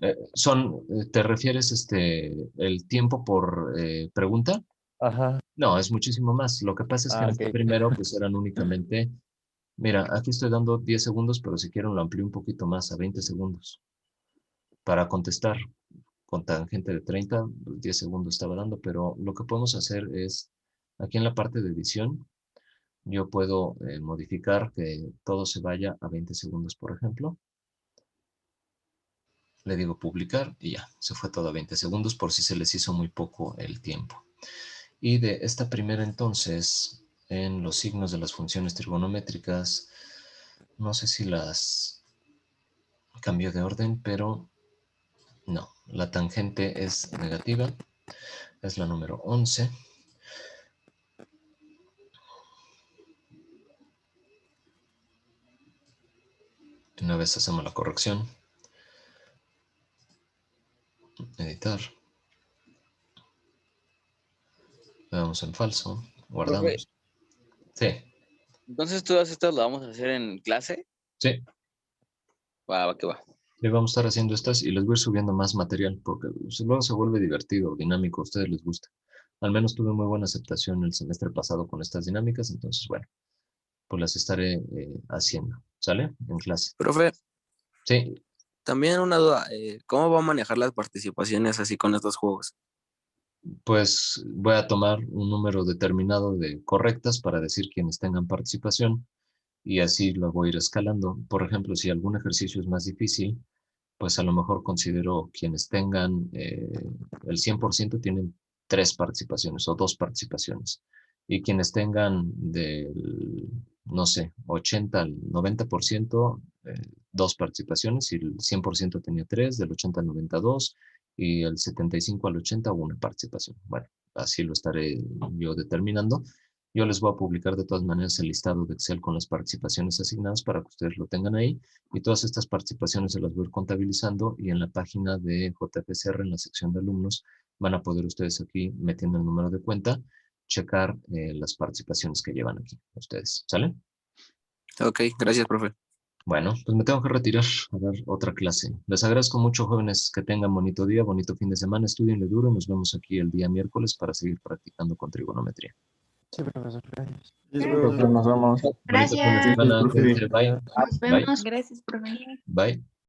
¿te refieres el tiempo por pregunta? ajá. No, es muchísimo más. Lo que pasa es que en Ah, este ok. primero pues eran únicamente, mira, aquí estoy dando 10 segundos, pero si quieren lo amplío un poquito más a 20 segundos para contestar con tangente de 30, 10 segundos estaba dando, pero lo que podemos hacer es, aquí en la parte de edición, yo puedo modificar que todo se vaya a 20 segundos, por ejemplo. Le digo publicar y ya, se fue todo a 20 segundos por si se les hizo muy poco el tiempo. Y de esta primera entonces, en los signos de las funciones trigonométricas, no sé si las cambio de orden, pero No, la tangente es negativa. Es la número 11. Una vez hacemos la corrección. Editar. Le damos en falso. Guardamos. Sí. Entonces todas estas las vamos a hacer en clase. Sí. Va, que va. Le vamos a estar haciendo estas y les voy a ir subiendo más material porque luego se vuelve divertido, dinámico, a ustedes les gusta. Al menos tuve muy buena aceptación el semestre pasado con estas dinámicas, entonces bueno, pues las estaré haciendo. ¿Sale? En clase. Profe, Sí. también una duda, ¿cómo va a manejar las participaciones así con estos juegos? Pues voy a tomar un número determinado de correctas para decir quienes tengan participación y así lo voy a ir escalando. Por ejemplo, si algún ejercicio es más difícil, pues a lo mejor considero quienes tengan el 100% tienen 3 participaciones o 2 participaciones. Y quienes tengan del, no sé, 80 al 90%, 2 participaciones, y el 100% tenía 3, del 80 al 92, y el 75 al 80 una participación. Bueno, así lo estaré yo determinando. Yo les voy a publicar de todas maneras el listado de Excel con las participaciones asignadas para que ustedes lo tengan ahí. Y todas estas participaciones se las voy a ir contabilizando y en la página de JFCR, en la sección de alumnos, van a poder ustedes aquí, metiendo el número de cuenta, checar las participaciones que llevan aquí ustedes. ¿Sale? Ok, gracias, profe. Bueno, pues me tengo que retirar a dar otra clase. Les agradezco mucho, jóvenes, que tengan bonito día, bonito fin de semana. Estudienle duro y nos vemos aquí el día miércoles para seguir practicando con trigonometría. Sí, profesor, gracias. Nos vemos. Bonito fin de Gracias. semana. Profe. Cuídense. Bye. Nos Bye. vemos. Gracias, profe. Bye.